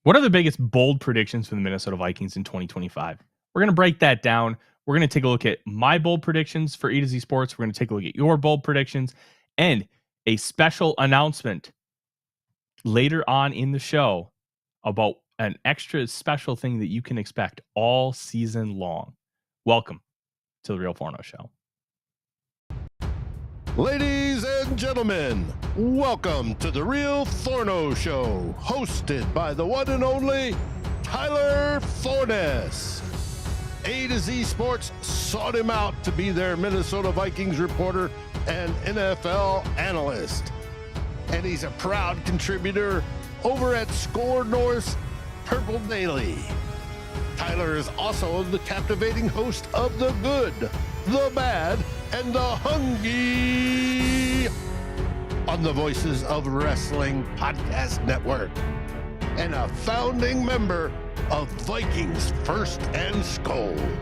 What are the biggest bold predictions for the Minnesota Vikings in 2025? We're going to break that down. We're going to take a look at my bold predictions for A to Z Sports. We're going to take a look at your bold predictions and a special announcement later on in the show about an extra special thing that you can expect all season long. Welcome to the Real Forno Show. Ladies and gentlemen, welcome to the Real Forno Show, hosted by the one and only Tyler Forness. A to Z Sports sought him out to be their Minnesota Vikings reporter and NFL analyst. And he's a proud contributor over at SKOL North's Purple Daily. Tyler is also the captivating host of The Good, The Bad, and The Hungry on the Voices of Wrestling Podcast Network, and a founding member of Vikings First and SKOL.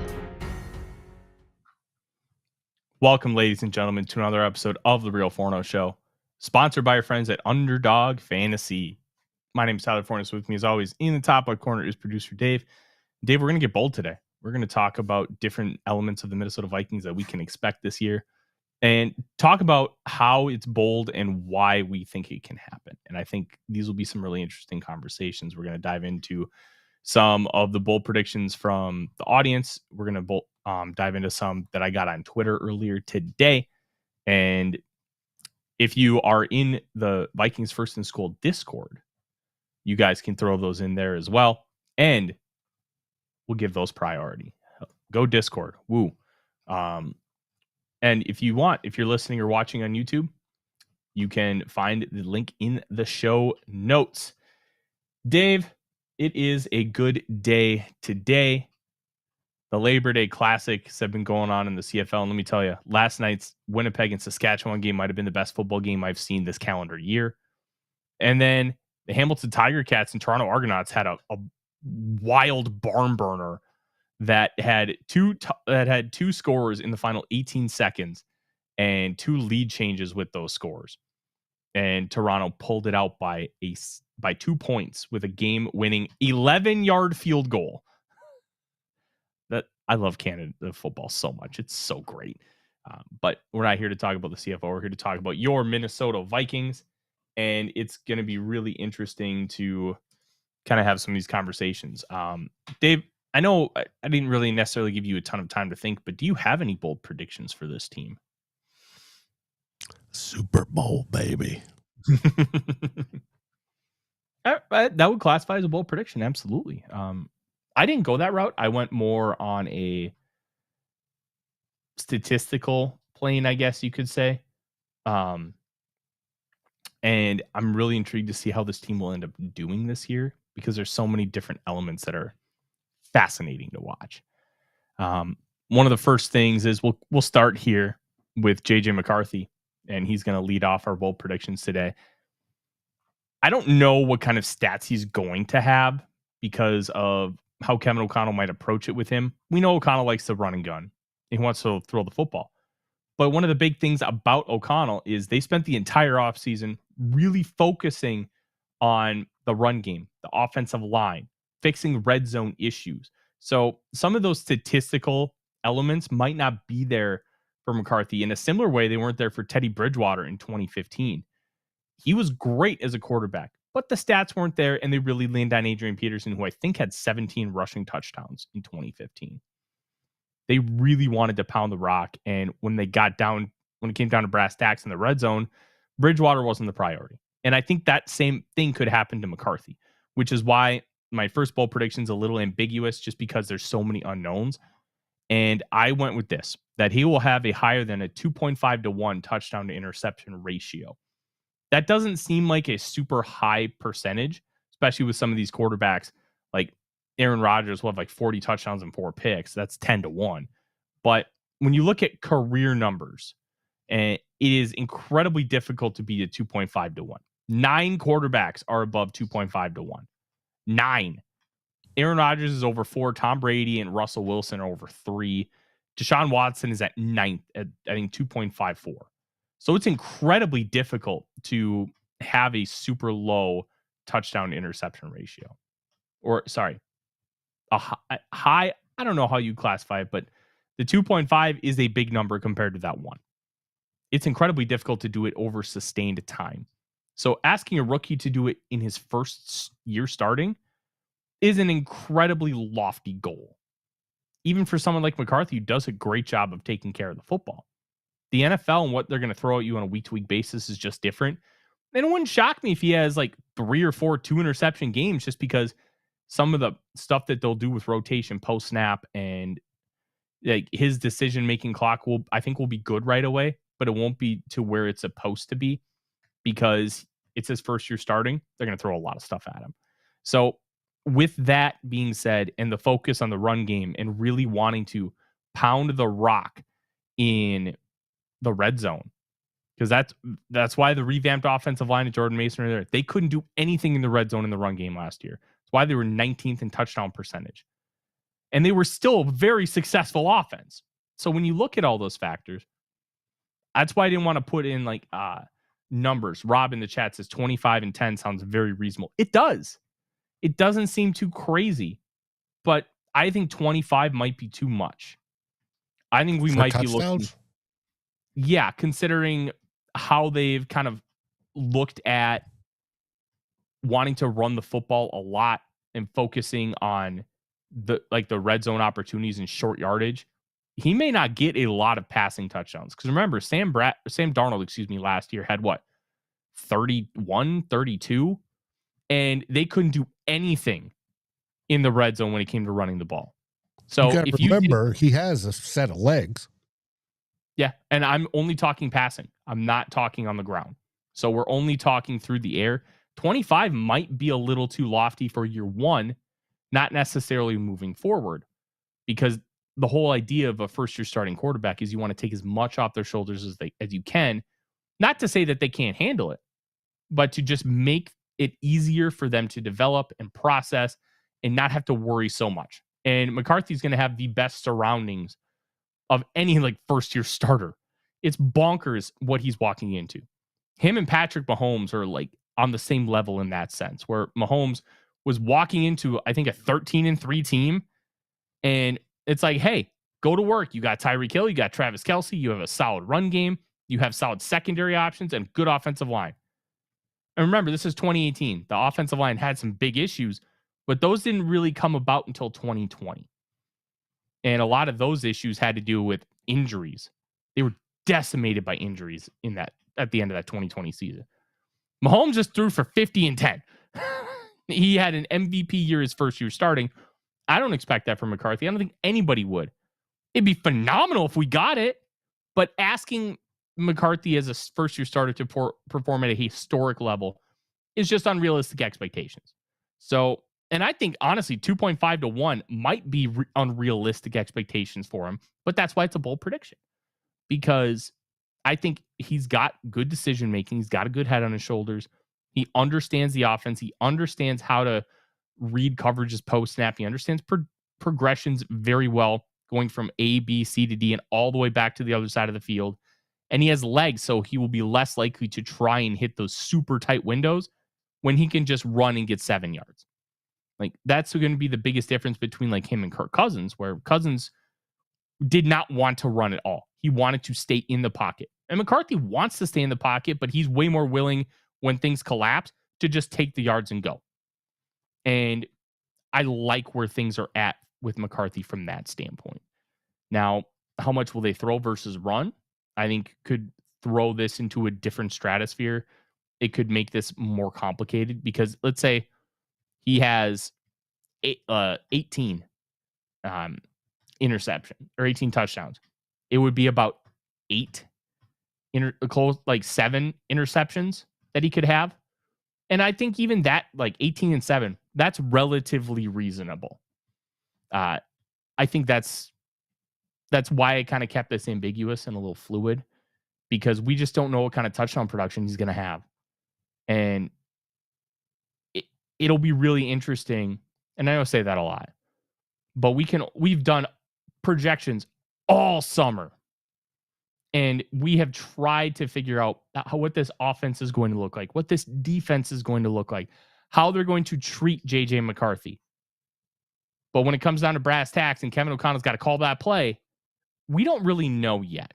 Welcome, ladies and gentlemen, to another episode of the Real Forno Show, sponsored by our friends at Underdog Fantasy. My name is Tyler Forness. With me, as always, in the top left corner is producer Dave. Dave, we're going to get bold today. We're going to talk about different elements of the Minnesota Vikings that we can expect this year and talk about how it's bold and why we think it can happen. And I think these will be some really interesting conversations. We're going to dive into some of the bold predictions from the audience. We're going to dive into some that I got on Twitter earlier today. And if you are in the Vikings First and SKOL Discord, you guys can throw those in there as well. And we'll give those priority. Go Discord. Woo. And if you want, if you're listening or watching on YouTube, you can find the link in the show notes. Dave, it is a good day today. The Labor Day Classics have been going on in the CFL. And let me tell you, last night's Winnipeg and Saskatchewan game might have been the best football game I've seen this calendar year. And then the Hamilton Tiger Cats and Toronto Argonauts had a wild barn burner that had two scorers in the final 18 seconds and two lead changes with those scores. And Toronto pulled it out by 2 points with a game-winning 11-yard field goal. That I love Canada football so much. It's so great. But we're not here to talk about the CFL. We're here to talk about your Minnesota Vikings. And it's going to be really interesting to kind of have some of these conversations. Dave, I know I didn't really necessarily give you a ton of time to think, but do you have any bold predictions for this team? Super Bowl, baby. That would classify as a bold prediction. Absolutely. I didn't go that route. I went more on a statistical plane, I guess you could say. And I'm really intrigued to see how this team will end up doing this year because there's so many different elements that are fascinating to watch. One of the first things is we'll start here with JJ McCarthy, and he's going to lead off our bold predictions today. I don't know what kind of stats he's going to have because of how Kevin O'Connell might approach it with him. We know O'Connell likes to run and gun. He wants to throw the football. But one of the big things about O'Connell is they spent the entire offseason really focusing on the run game, the offensive line, fixing red zone issues. So some of those statistical elements might not be there for McCarthy. In a similar way, they weren't there for Teddy Bridgewater in 2015. He was great as a quarterback, but the stats weren't there, and they really leaned on Adrian Peterson, who I think had 17 rushing touchdowns in 2015. They really wanted to pound the rock, and when it came down to brass tacks in the red zone, Bridgewater wasn't the priority. And I think that same thing could happen to McCarthy, which is why my first bold prediction is a little ambiguous just because there's so many unknowns. And I went with this, that he will have a higher than a 2.5 to 1 touchdown to interception ratio. That doesn't seem like a super high percentage, especially with some of these quarterbacks. Like Aaron Rodgers will have like 40 touchdowns and 4 picks. That's 10 to 1. But when you look at career numbers, it is incredibly difficult to beat a 2.5 to 1. 9 quarterbacks are above 2.5 to 1. 9. Aaron Rodgers is over 4. Tom Brady and Russell Wilson are over 3. Deshaun Watson is at 9th at, I think, 2.54. So it's incredibly difficult to have a super low touchdown interception ratio. or sorry, a high, I don't know how you classify it, but the 2.5 is a big number compared to that 1. It's incredibly difficult to do it over sustained time. So asking a rookie to do it in his first year starting is an incredibly lofty goal. Even for someone like McCarthy, who does a great job of taking care of the football. The NFL and what they're going to throw at you on a week-to-week basis is just different. And it wouldn't shock me if he has like 3 or 4 2-interception games, just because some of the stuff that they'll do with rotation post-snap and like his decision-making clock I think will be good right away, but it won't be to where it's supposed to be because it's his first year starting. They're going to throw a lot of stuff at him. So with that being said, and the focus on the run game and really wanting to pound the rock in the red zone, because that's why the revamped offensive line of Jordan Mason are there. They couldn't do anything in the red zone in the run game last year. That's why they were 19th in touchdown percentage. And they were still a very successful offense. So when you look at all those factors, that's why I didn't want to put in like numbers. Rob in the chat says 25 and 10 sounds very reasonable. It does. It doesn't seem too crazy, but I think 25 might be too much. I think we might be looking. Yeah, considering how they've kind of looked at wanting to run the football a lot and focusing on the red zone opportunities and short yardage, he may not get a lot of passing touchdowns. Because remember, Sam Darnold, last year had what? 31, 32? And they couldn't do anything in the red zone when it came to running the ball. So if you remember, he has a set of legs. Yeah, and I'm only talking passing. I'm not talking on the ground. So we're only talking through the air. 25 might be a little too lofty for year one, not necessarily moving forward, because the whole idea of a first-year starting quarterback is you want to take as much off their shoulders as you can. Not to say that they can't handle it, but to just make it easier for them to develop and process and not have to worry so much. And McCarthy's going to have the best surroundings of any like first-year starter. It's bonkers what he's walking into. Him and Patrick Mahomes are like on the same level in that sense, where Mahomes was walking into, I think, a 13-3 team. And it's like, hey, go to work. You got Tyreek Hill, you got Travis Kelce, you have a solid run game, you have solid secondary options and good offensive line. And remember, this is 2018. The offensive line had some big issues, but those didn't really come about until 2020. And a lot of those issues had to do with injuries. They were decimated by injuries at the end of that 2020 season. Mahomes just threw for 50 and 10. He had an MVP year his first year starting. I don't expect that from McCarthy. I don't think anybody would. It'd be phenomenal if we got it, but asking McCarthy as a first-year starter to perform at a historic level is just unrealistic expectations. So, and I think, honestly, 2.5 to 1 might be unrealistic expectations for him, but that's why it's a bold prediction. Because I think he's got good decision-making. He's got a good head on his shoulders. He understands the offense. He understands how to read coverages post-snap. He understands progressions very well, going from A, B, C to D, and all the way back to the other side of the field. And he has legs, so he will be less likely to try and hit those super tight windows when he can just run and get 7 yards. Like, that's going to be the biggest difference between like him and Kirk Cousins, where Cousins did not want to run at all. He wanted to stay in the pocket. And McCarthy wants to stay in the pocket, but he's way more willing when things collapse to just take the yards and go. And I like where things are at with McCarthy from that standpoint. Now, how much will they throw versus run? I think could throw this into a different stratosphere. It could make this more complicated because let's say he has 18 interception or 18 touchdowns. It would be about 7 interceptions that he could have. And I think even that, like 18 and 7, that's relatively reasonable. I think that's why I kind of kept this ambiguous and a little fluid, because we just don't know what kind of touchdown production he's going to have. And it'll be really interesting. And I don't say that a lot, but we've done projections all summer. And we have tried to figure out what this offense is going to look like, what this defense is going to look like, how they're going to treat JJ McCarthy. But when it comes down to brass tacks and Kevin O'Connell's got to call that play, we don't really know yet.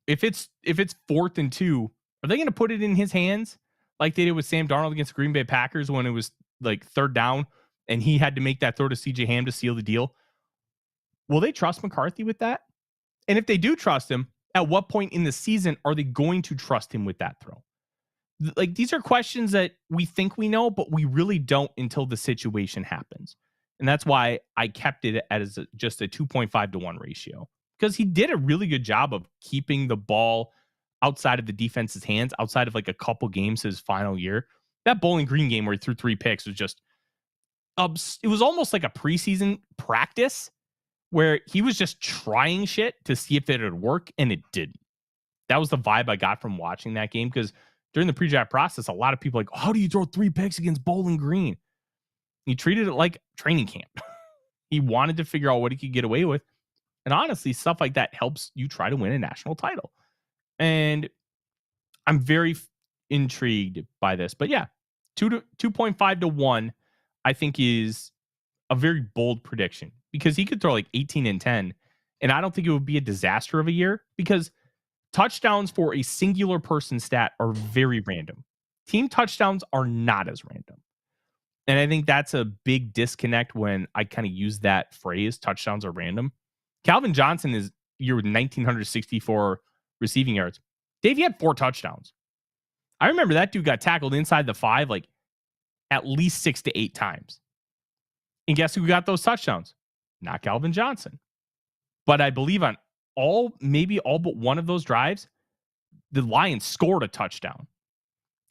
If it's 4th and 2, are they going to put it in his hands like they did with Sam Darnold against the Green Bay Packers when it was like 3rd down and he had to make that throw to CJ Ham to seal the deal? Will they trust McCarthy with that? And if they do trust him, at what point in the season are they going to trust him with that throw? Like, these are questions that we think we know, but we really don't until the situation happens. And that's why I kept it as just a 2.5 to 1 ratio, because he did a really good job of keeping the ball outside of the defense's hands, outside of like a couple games his final year. That Bowling Green game where he threw 3 picks was just, it was almost like a preseason practice where he was just trying shit to see if it would work, and it didn't. That was the vibe I got from watching that game, because during the pre-draft process, a lot of people like, how do you throw 3 picks against Bowling Green? He treated it like training camp. He wanted to figure out what he could get away with. And honestly, stuff like that helps you try to win a national title. And I'm very intrigued by this. But yeah, 2.5 to 1, I think is a very bold prediction, because he could throw like 18 and 10. And I don't think it would be a disaster of a year, because touchdowns for a singular person stat are very random. Team touchdowns are not as random. And I think that's a big disconnect when I kind of use that phrase, touchdowns are random. Calvin Johnson is year with 1,964 receiving yards. Dave, he had 4 touchdowns. I remember that dude got tackled inside the 5 like at least 6 to 8 times. And guess who got those touchdowns? Not Calvin Johnson. But I believe on maybe all but one of those drives, the Lions scored a touchdown.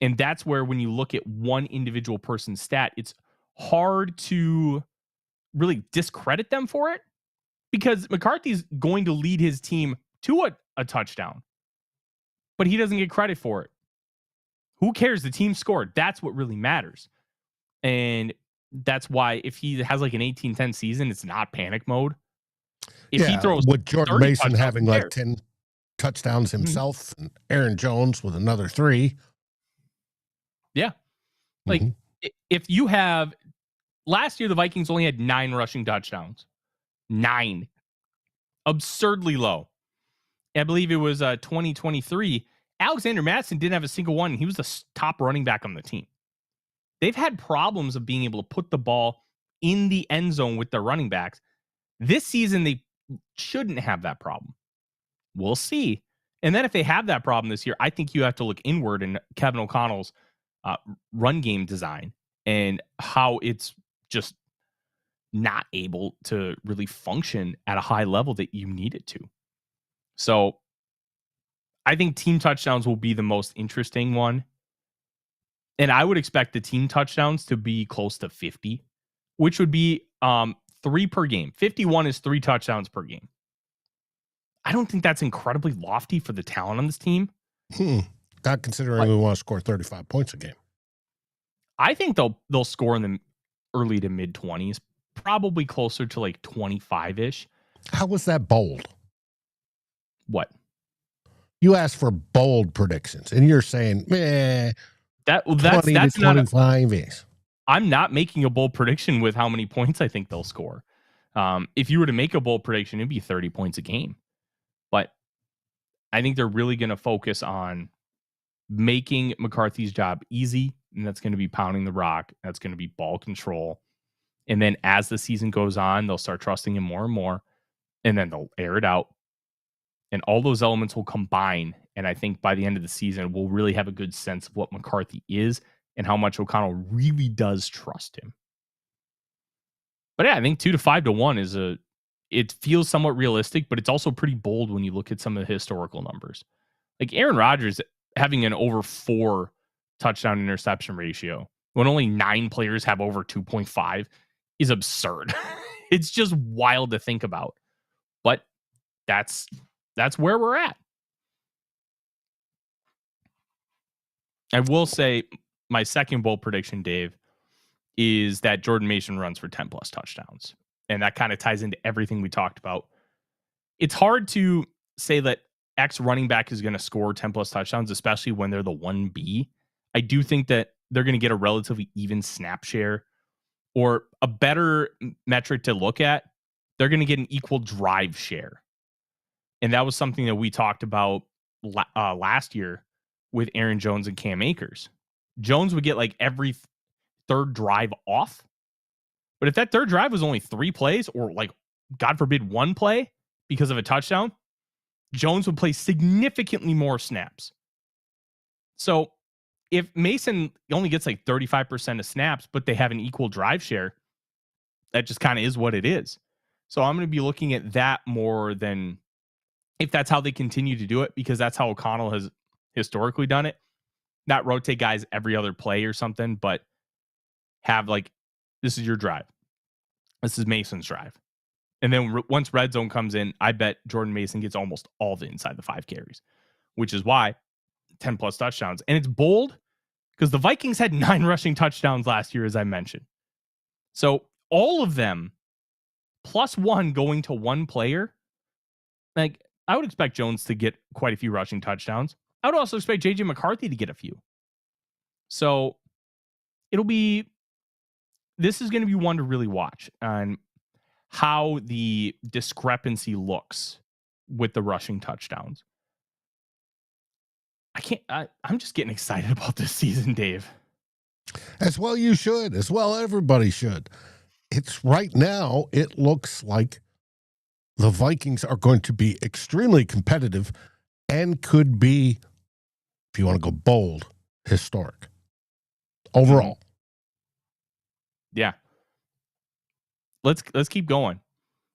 And that's where, when you look at one individual person's stat, it's hard to really discredit them for it, because McCarthy's going to lead his team to a touchdown, but he doesn't get credit for it. Who cares? The team scored. That's what really matters. And that's why if he has like an 18-10 season, it's not panic mode. If he throws with Jordan Mason having like 10 touchdowns Mm-hmm. himself, and Aaron Jones with another 3. Yeah. Like, if you have, last year, the Vikings only had 9 rushing touchdowns. 9. Absurdly low. I believe it was 2023. Alexander Mattison didn't have a single one. He was the top running back on the team. They've had problems of being able to put the ball in the end zone with their running backs. This season, they shouldn't have that problem. We'll see. And then if they have that problem this year, I think you have to look inward in Kevin O'Connell's run game design and how it's just not able to really function at a high level that you need it to. So I think team touchdowns will be the most interesting one. And I would expect the team touchdowns to be close to 50, which would be 3 per game. 51 is 3 touchdowns per game. I don't think that's incredibly lofty for the talent on this team. Not considering we want to score 35 points a game. I think they'll score in the early to mid 20s, probably closer to like 25-ish. How was that bold? What? You asked for bold predictions, and you're saying, that's 20 to 25 is. I'm not making a bold prediction with how many points I think they'll score. If you were to make a bold prediction, it'd be 30 points a game. But I think they're really going to focus on making McCarthy's job easy, and that's going to be pounding the rock. That's going to be ball control. And then as the season goes on, they'll start trusting him more and more, and then they'll air it out. And all those elements will combine. And I think by the end of the season, we'll really have a good sense of what McCarthy is and how much O'Connell really does trust him. But yeah, I think 2 to 5 to 1 it feels somewhat realistic, but it's also pretty bold when you look at some of the historical numbers. Like Aaron Rodgers having an over 4 touchdown interception ratio when only 9 players have over 2.5 is absurd. It's just wild to think about. But that's where we're at. I will say my second bold prediction, Dave, is that Jordan Mason runs for 10 plus touchdowns. And that kind of ties into everything we talked about. It's hard to say that X running back is going to score 10 plus touchdowns, especially when they're the 1B. I do think that they're going to get a relatively even snap share. or a better metric to look at, they're going to get an equal drive share. And that was something that we talked about last year with Aaron Jones and Cam Akers. Jones would get like every third drive off. But if that third drive was only 3 plays or like, God forbid, 1 play because of a touchdown, Jones would play significantly more snaps. So if Mason only gets like 35% of snaps, but they have an equal drive share, that just kind of is what it is. So I'm going to be looking at that more than if that's how they continue to do it, because that's how O'Connell has historically done it. Not rotate guys every other play or something, but have like, this is your drive. This is Mason's drive. And then once red zone comes in, I bet Jordan Mason gets almost all the inside the 5 carries, which is why 10 plus touchdowns. And it's bold because the Vikings had 9 rushing touchdowns last year, as I mentioned. So all of them plus 1 going to 1 player. Like, I would expect Jones to get quite a few rushing touchdowns. I would also expect JJ McCarthy to get a few. So this is going to be one to really watch on how the discrepancy looks with the rushing touchdowns. I'm just getting excited about this season, Dave. As well you should. As well everybody should. It's right now, it looks like the Vikings are going to be extremely competitive and could be, if you want to go bold, historic. Overall. Yeah. Let's keep going.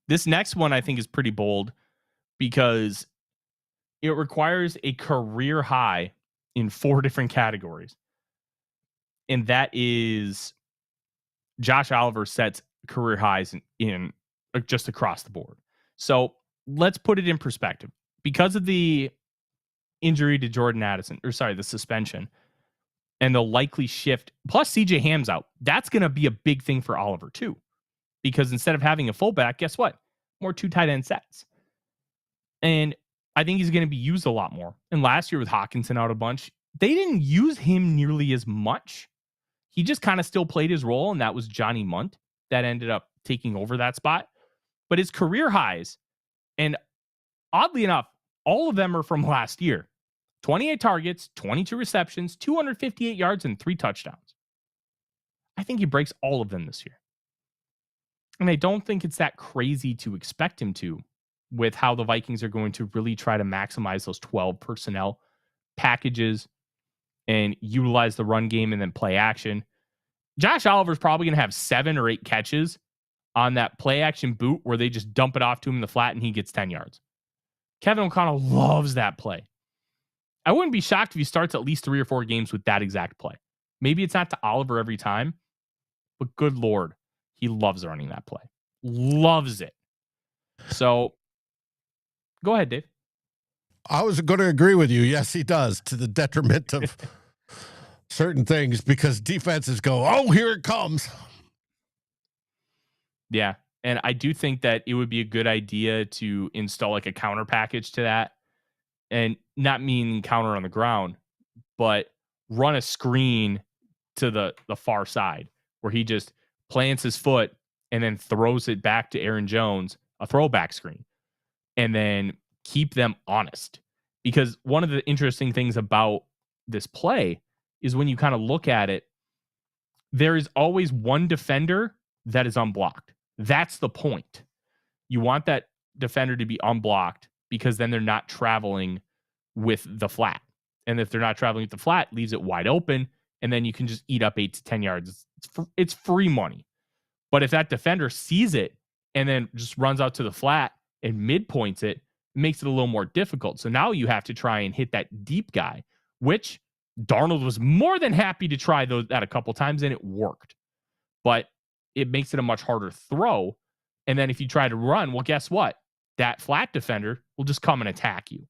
This next one I think is pretty bold because it requires a career high in 4 different categories. And that is Josh Oliver sets career highs in just across the board. So let's put it in perspective. Because of the injury to Jordan Addison, the suspension, and the likely shift, plus CJ Ham's out, that's going to be a big thing for Oliver too. Because instead of having a fullback, guess what? More 2 tight end sets. And I think he's going to be used a lot more. And last year with Hockenson out a bunch, they didn't use him nearly as much. He just kind of still played his role, and that was Johnny Munt that ended up taking over that spot. But his career highs, and oddly enough, all of them are from last year. 28 targets, 22 receptions, 258 yards, and 3 touchdowns. I think he breaks all of them this year. And I don't think it's that crazy to expect him to, with how the Vikings are going to really try to maximize those 12 personnel packages and utilize the run game and then play action. Josh Oliver's probably going to have 7 or 8 catches on that play action boot where they just dump it off to him in the flat and he gets 10 yards. Kevin O'Connell loves that play. I wouldn't be shocked if he starts at least 3 or 4 games with that exact play. Maybe it's not to Oliver every time, but good Lord, he loves running that play. Loves it. So go ahead, Dave. I was going to agree with you. Yes, he does, to the detriment of certain things, because defenses go, oh, here it comes. Yeah. And I do think that it would be a good idea to install like a counter package to that, and not mean counter on the ground, but run a screen to the far side where he just plants his foot and then throws it back to Aaron Jones, a throwback screen, and then keep them honest. Because one of the interesting things about this play is when you kind of look at it, there is always one defender that is unblocked. That's the point. You want that defender to be unblocked because then they're not traveling with the flat. And if they're not traveling with the flat, leaves it wide open, and then you can just eat up 8 to 10 yards. It's free money. But if that defender sees it and then just runs out to the flat and midpoints it, makes it a little more difficult. So now you have to try and hit that deep guy, which Darnold was more than happy to try that a couple times, and it worked. But it makes it a much harder throw. And then if you try to run, well, guess what? That flat defender will just come and attack you.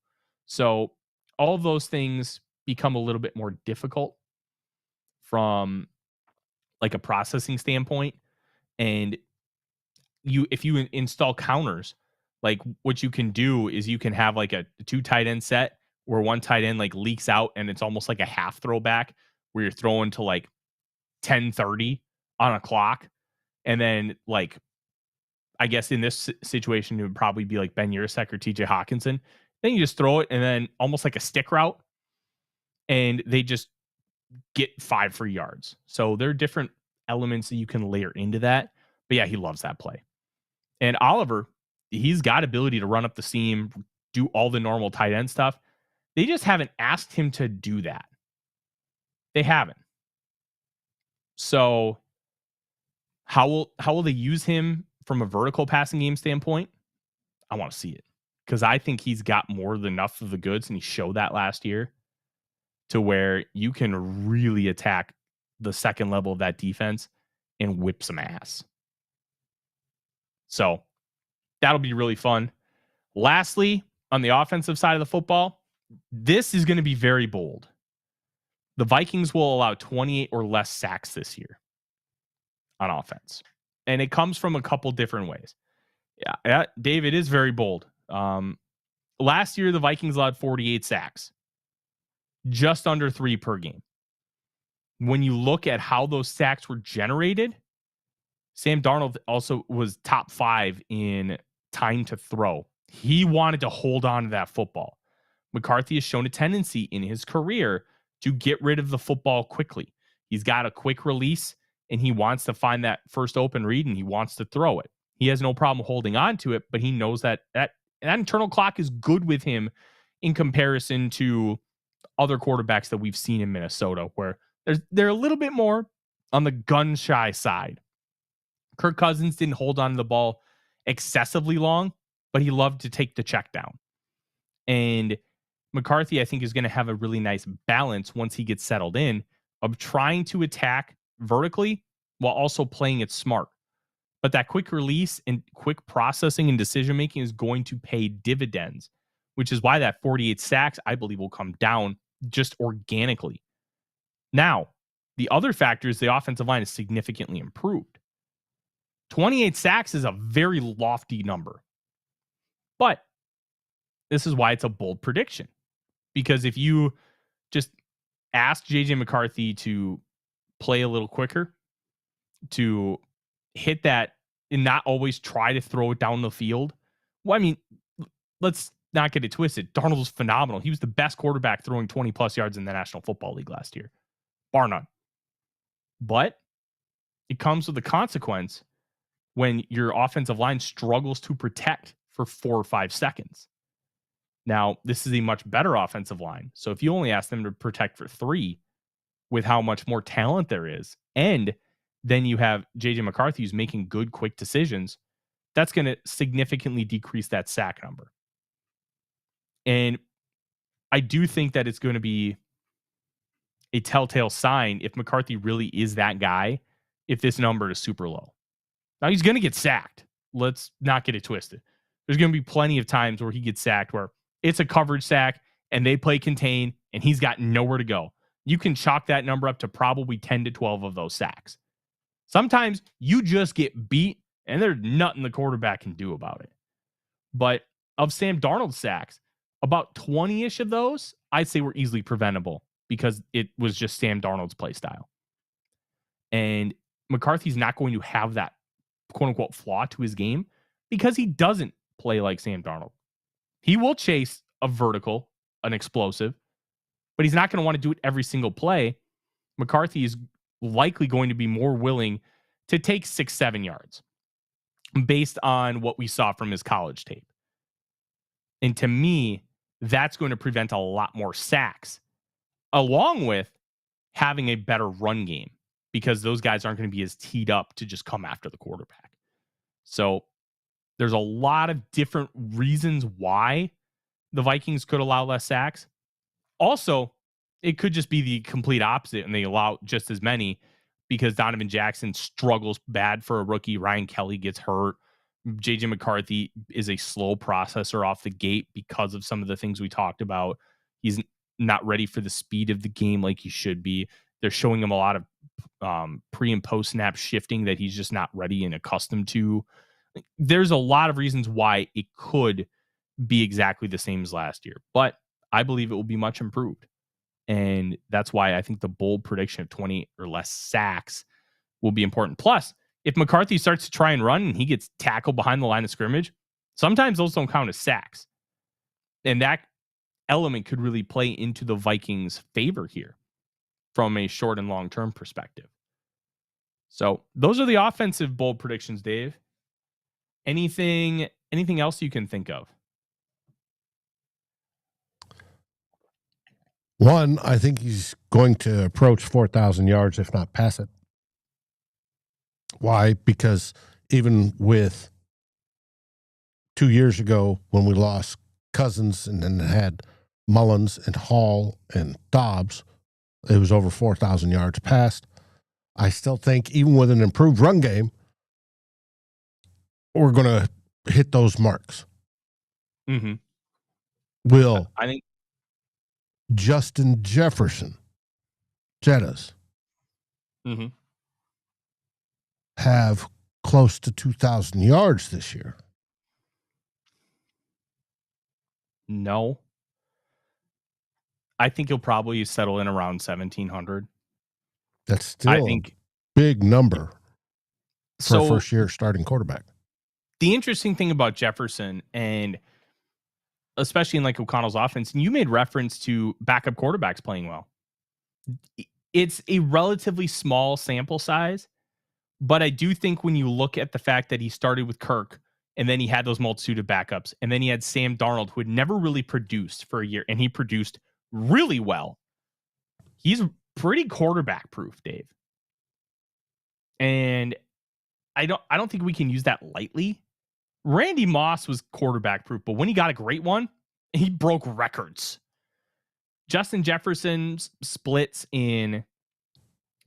So all of those things become a little bit more difficult from like a processing standpoint. And if you install counters, like what you can do is you can have like a 2 tight end set where one tight end like leaks out and it's almost like a half throwback where you're throwing to like 10:30 on a clock. And then, like, I guess in this situation, it would probably be like Ben Yurosek or TJ Hockenson. Then you just throw it and then almost like a stick route, and they just get 5 free yards. So there are different elements that you can layer into that. But yeah, he loves that play. And Oliver, he's got ability to run up the seam, do all the normal tight end stuff. They just haven't asked him to do that. They haven't. So how will they use him from a vertical passing game standpoint? I want to see it, because I think he's got more than enough of the goods, and he showed that last year, to where you can really attack the second level of that defense and whip some ass. So that'll be really fun. Lastly, on the offensive side of the football, this is going to be very bold. The Vikings will allow 28 or less sacks this year on offense. And it comes from a couple different ways. Yeah, Dave, it is very bold. Last year, the Vikings allowed 48 sacks, just under 3 per game. When you look at how those sacks were generated, Sam Darnold also was top 5 in time to throw. He wanted to hold on to that football. McCarthy has shown a tendency in his career to get rid of the football quickly. He's got a quick release, and he wants to find that first open read, and he wants to throw it. He has no problem holding on to it, but he knows that internal clock is good with him in comparison to other quarterbacks that we've seen in Minnesota, where they're a little bit more on the gun shy side. Kirk Cousins didn't hold on to the ball excessively long, but he loved to take the check down. And McCarthy, I think, is going to have a really nice balance once he gets settled in of trying to attack vertically while also playing it smart. But that quick release and quick processing and decision making is going to pay dividends, which is why that 48 sacks, I believe, will come down just organically. Now, the other factor is the offensive line is significantly improved. 28 sacks is a very lofty number. But this is why it's a bold prediction. Because if you just ask JJ McCarthy to play a little quicker, to hit that and not always try to throw it down the field. Well, I mean, let's not get it twisted. Darnold was phenomenal. He was the best quarterback throwing 20 plus yards in the National Football League last year, bar none. But it comes with a consequence when your offensive line struggles to protect for 4 or 5 seconds. Now, this is a much better offensive line. So if you only ask them to protect for 3 with how much more talent there is, and then you have JJ McCarthy who's making good, quick decisions, that's going to significantly decrease that sack number. And I do think that it's going to be a telltale sign if McCarthy really is that guy, if this number is super low. Now, he's going to get sacked. Let's not get it twisted. There's going to be plenty of times where he gets sacked where it's a coverage sack and they play contain and he's got nowhere to go. You can chalk that number up to probably 10 to 12 of those sacks. Sometimes you just get beat and there's nothing the quarterback can do about it. But of Sam Darnold's sacks, about 20-ish of those, I'd say were easily preventable because it was just Sam Darnold's play style. And McCarthy's not going to have that quote-unquote flaw to his game because he doesn't play like Sam Darnold. He will chase a vertical, an explosive, but he's not going to want to do it every single play. McCarthy is likely going to be more willing to take 6-7 yards based on what we saw from his college tape. And to me, that's going to prevent a lot more sacks, along with having a better run game, because those guys aren't going to be as teed up to just come after the quarterback. So there's a lot of different reasons why the Vikings could allow less sacks. Also, it could just be the complete opposite and they allow just as many because Donovan Jackson struggles bad for a rookie. Ryan Kelly gets hurt. JJ McCarthy is a slow processor off the gate because of some of the things we talked about. He's not ready for the speed of the game like he should be. They're showing him a lot of pre and post snap shifting that he's just not ready and accustomed to. There's a lot of reasons why it could be exactly the same as last year, but I believe it will be much improved. And that's why I think the bold prediction of 20 or less sacks will be important. Plus, If McCarthy starts to try and run and he gets tackled behind the line of scrimmage, sometimes those don't count as sacks. And that element could really play into the Vikings' favor here from a short and long-term perspective. So those are the offensive bold predictions, Dave. Anything else you can think of? One, I think he's going to approach 4,000 yards, if not pass it. Why? Because even with 2 years ago when we lost Cousins and then had Mullins and Hall and Dobbs, it was over 4,000 yards passed. I still think even with an improved run game, we're going to hit those marks. Mm-hmm. Will I think Justin Jefferson, Jettas, mm-hmm. have close to 2,000 yards this year? No. I think he'll probably settle in around 1,700. That's still a big number for a first-year starting quarterback. The interesting thing about Jefferson, and especially in like O'Connell's offense, and you made reference to backup quarterbacks playing well. It's a relatively small sample size, but I do think when you look at the fact that he started with Kirk, and then he had those multitude of backups, and then he had Sam Darnold, who had never really produced for a year, and he produced really well. He's pretty quarterback proof, Dave. And I don't think we can use that lightly. Randy Moss was quarterback proof, but when he got a great one, he broke records. Justin Jefferson's splits in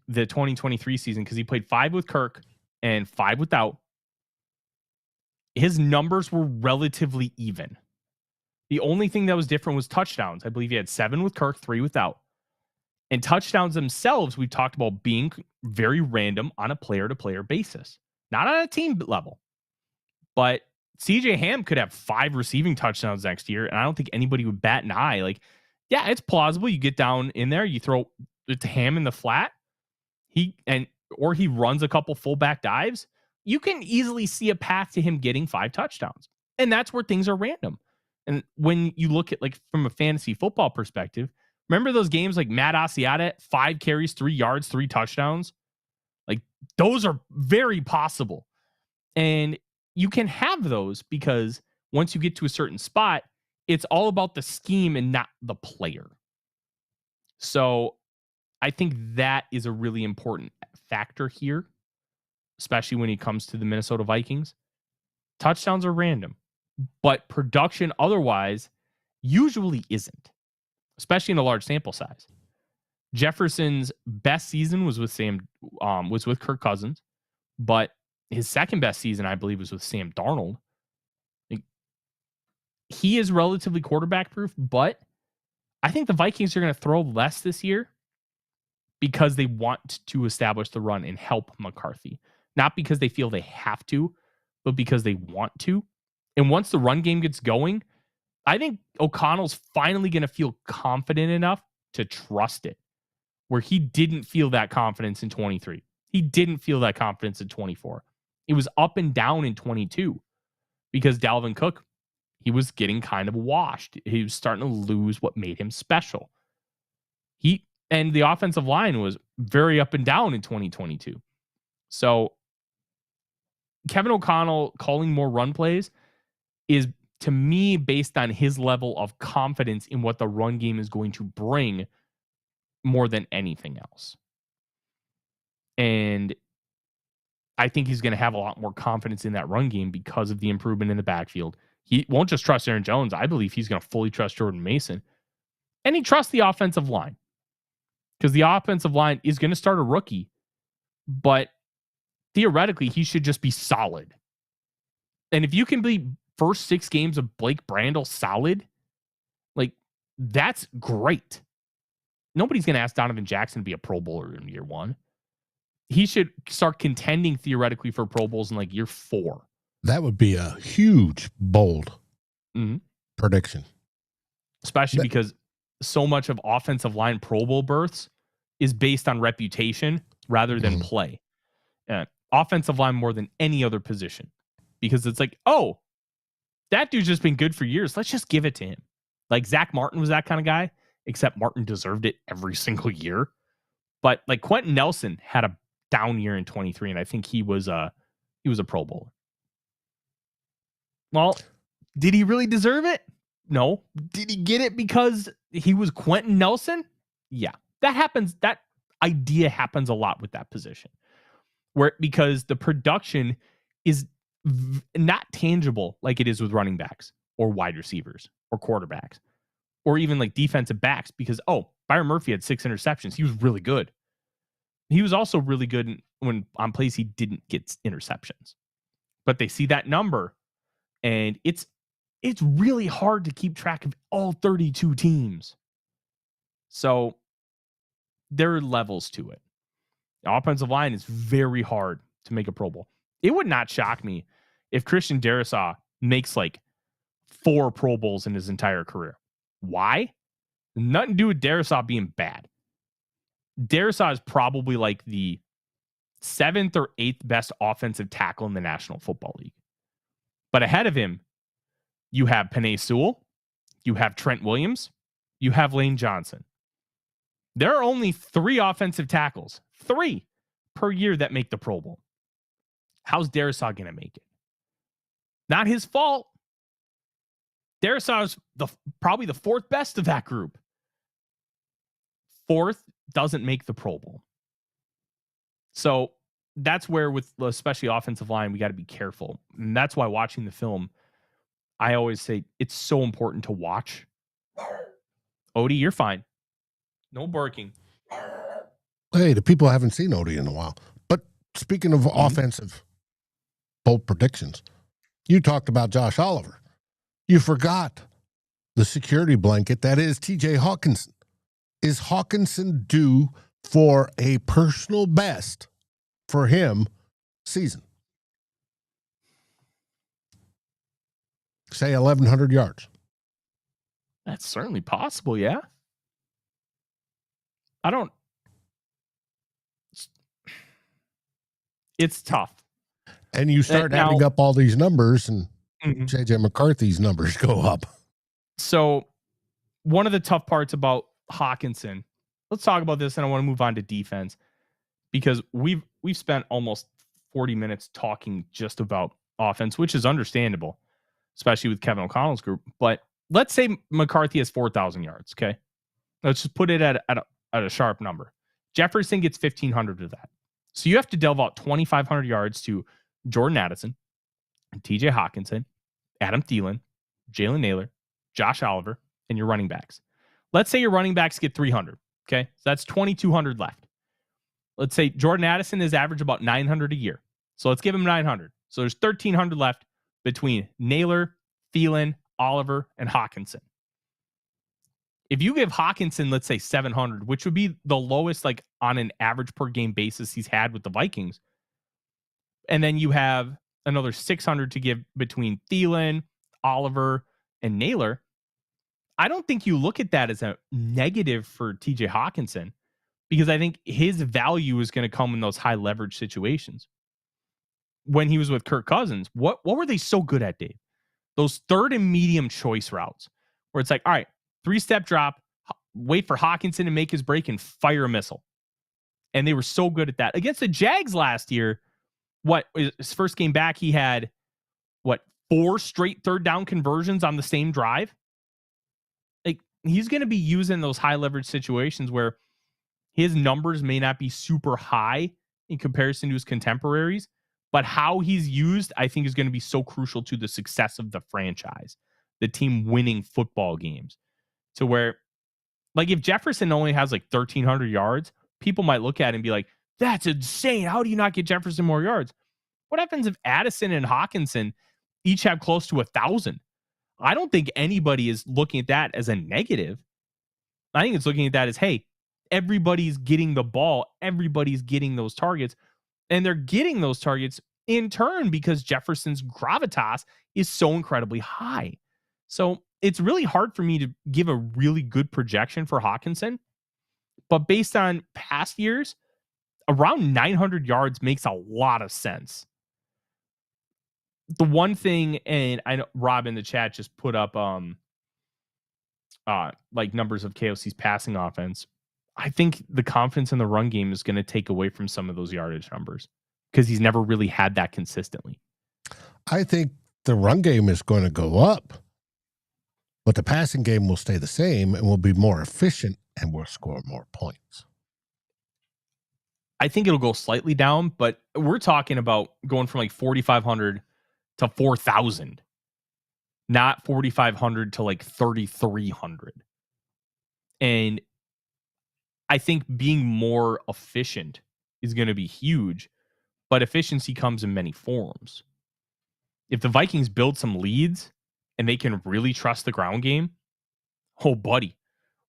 the 2023 season, because he played 5 with Kirk and 5 without, his numbers were relatively even. The only thing that was different was touchdowns. I believe he had 7 with Kirk, 3 without. And touchdowns themselves, we talked about being very random on a player-to-player basis. Not on a team level. But CJ Ham could have 5 receiving touchdowns next year, and I don't think anybody would bat an eye. Like, yeah, it's plausible. You get down in there, you throw it to Ham in the flat, or he runs a couple fullback dives. You can easily see a path to him getting 5 touchdowns. And that's where things are random. And when you look at, like, from a fantasy football perspective, remember those games like Matt Asiata, 5 carries, 3 yards, 3 touchdowns? Like, those are very possible. And you can have those because once you get to a certain spot, it's all about the scheme and not the player. So I think that is a really important factor here, especially when it comes to the Minnesota Vikings. Touchdowns are random, but production otherwise usually isn't, especially in a large sample size. Jefferson's best season was with Kirk Cousins, but his second best season, I believe, was with Sam Darnold. He is relatively quarterback proof, but I think the Vikings are going to throw less this year because they want to establish the run and help McCarthy. Not because they feel they have to, but because they want to. And once the run game gets going, I think O'Connell's finally going to feel confident enough to trust it, where he didn't feel that confidence in 23. He didn't feel that confidence in 24. It was up and down in 22 because Dalvin Cook, he was getting kind of washed. He was starting to lose what made him special. And the offensive line was very up and down in 2022. So Kevin O'Connell calling more run plays is, to me, based on his level of confidence in what the run game is going to bring more than anything else. And I think he's going to have a lot more confidence in that run game because of the improvement in the backfield. He won't just trust Aaron Jones. I believe he's going to fully trust Jordan Mason. And he trusts the offensive line, because the offensive line is going to start a rookie, but theoretically, he should just be solid. And if you can be first 6 games of Blake Brandel solid, like, that's great. Nobody's going to ask Donovan Jackson to be a Pro Bowler in year 1. He should start contending theoretically for Pro Bowls in like year 4. That would be a huge, bold prediction. Especially because so much of offensive line Pro Bowl berths is based on reputation rather than play. offensive line more than any other position, because it's like, oh, that dude's just been good for years. Let's just give it to him. Like Zach Martin was that kind of guy, except Martin deserved it every single year. But like Quentin Nelson had a down year in 23, and I think he was a Pro Bowler. Well, did he really deserve it? No. Did he get it because he was Quentin Nelson? Yeah. That happens. That idea happens a lot with that position. Because the production is not tangible like it is with running backs or wide receivers or quarterbacks or even like defensive backs, because, oh, Byron Murphy had 6 interceptions. He was really good. He was also really good when on plays he didn't get interceptions. But they see that number, and it's really hard to keep track of all 32 teams. So there are levels to it. The offensive line is very hard to make a Pro Bowl. It would not shock me if Christian Darrisaw makes like 4 Pro Bowls in his entire career. Why? Nothing to do with Darrisaw being bad. Darrisaw is probably like the 7th or 8th best offensive tackle in the National Football League. But ahead of him, you have Penei Sewell, you have Trent Williams, you have Lane Johnson. There are only 3 offensive tackles, 3 per year, that make the Pro Bowl. How's Darrisaw going to make it? Not his fault. Darrisaw is probably the 4th best of that group. 4th doesn't make the Pro Bowl. So that's where, with especially offensive line, we got to be careful. And that's why watching the film, I always say it's so important to watch. Odie, you're fine. No barking. Hey, the people haven't seen Odie in a while. But speaking of offensive bold predictions, you talked about Josh Oliver. You forgot the security blanket that is TJ Hockenson. Is Hockenson due for a personal best for him season? Say 1,100 yards. That's certainly possible, yeah. It's tough. And you start adding up all these numbers, and JJ McCarthy's numbers go up. So one of the tough parts about Hockenson, let's talk about this, and I want to move on to defense, because we've spent almost 40 minutes talking just about offense, which is understandable, especially with Kevin O'Connell's group. But let's say McCarthy has 4,000 yards, okay? Let's just put it at a sharp number. Jefferson gets 1,500 of that. So you have to delve out 2,500 yards to Jordan Addison, TJ Hockenson, Adam Thielen, Jalen Naylor, Josh Oliver, and your running backs. Let's say your running backs get 300, okay? So that's 2,200 left. Let's say Jordan Addison is average about 900 a year. So let's give him 900. So there's 1,300 left between Naylor, Thielen, Oliver, and Hockenson. If you give Hockenson, let's say 700, which would be the lowest, like on an average per game basis he's had with the Vikings, and then you have another 600 to give between Thielen, Oliver, and Naylor, I don't think you look at that as a negative for TJ Hockenson, because I think his value is going to come in those high leverage situations. When he was with Kirk Cousins, what were they so good at, Dave? Those 3rd and medium choice routes where it's like, all right, 3-step drop, wait for Hockenson to make his break and fire a missile. And they were so good at that. Against the Jags last year, his first game back, he had 4 straight 3rd down conversions on the same drive. Like, he's going to be using those high leverage situations where his numbers may not be super high in comparison to his contemporaries, but how he's used, I think, is going to be so crucial to the success of the franchise, the team winning football games. To where, like, if Jefferson only has like 1,300 yards, people might look at it and be like, that's insane. How do you not get Jefferson more yards? What happens if Addison and Hockenson each have close to 1,000? I don't think anybody is looking at that as a negative. I think it's looking at that as, hey, everybody's getting the ball. Everybody's getting those targets. And they're getting those targets in turn because Jefferson's gravitas is so incredibly high. So it's really hard for me to give a really good projection for Hockenson. But based on past years, around 900 yards makes a lot of sense. The one thing, and I know Rob in the chat just put up like numbers of KOC's passing offense. I think the confidence in the run game is going to take away from some of those yardage numbers because he's never really had that consistently. I think the run game is going to go up, but the passing game will stay the same and will be more efficient and will score more points. I think it'll go slightly down, but we're talking about going from like 4,500 to 4,000, not 4,500 to like 3,300. And I think being more efficient is going to be huge, but efficiency comes in many forms. If the Vikings build some leads and they can really trust the ground game, oh, buddy,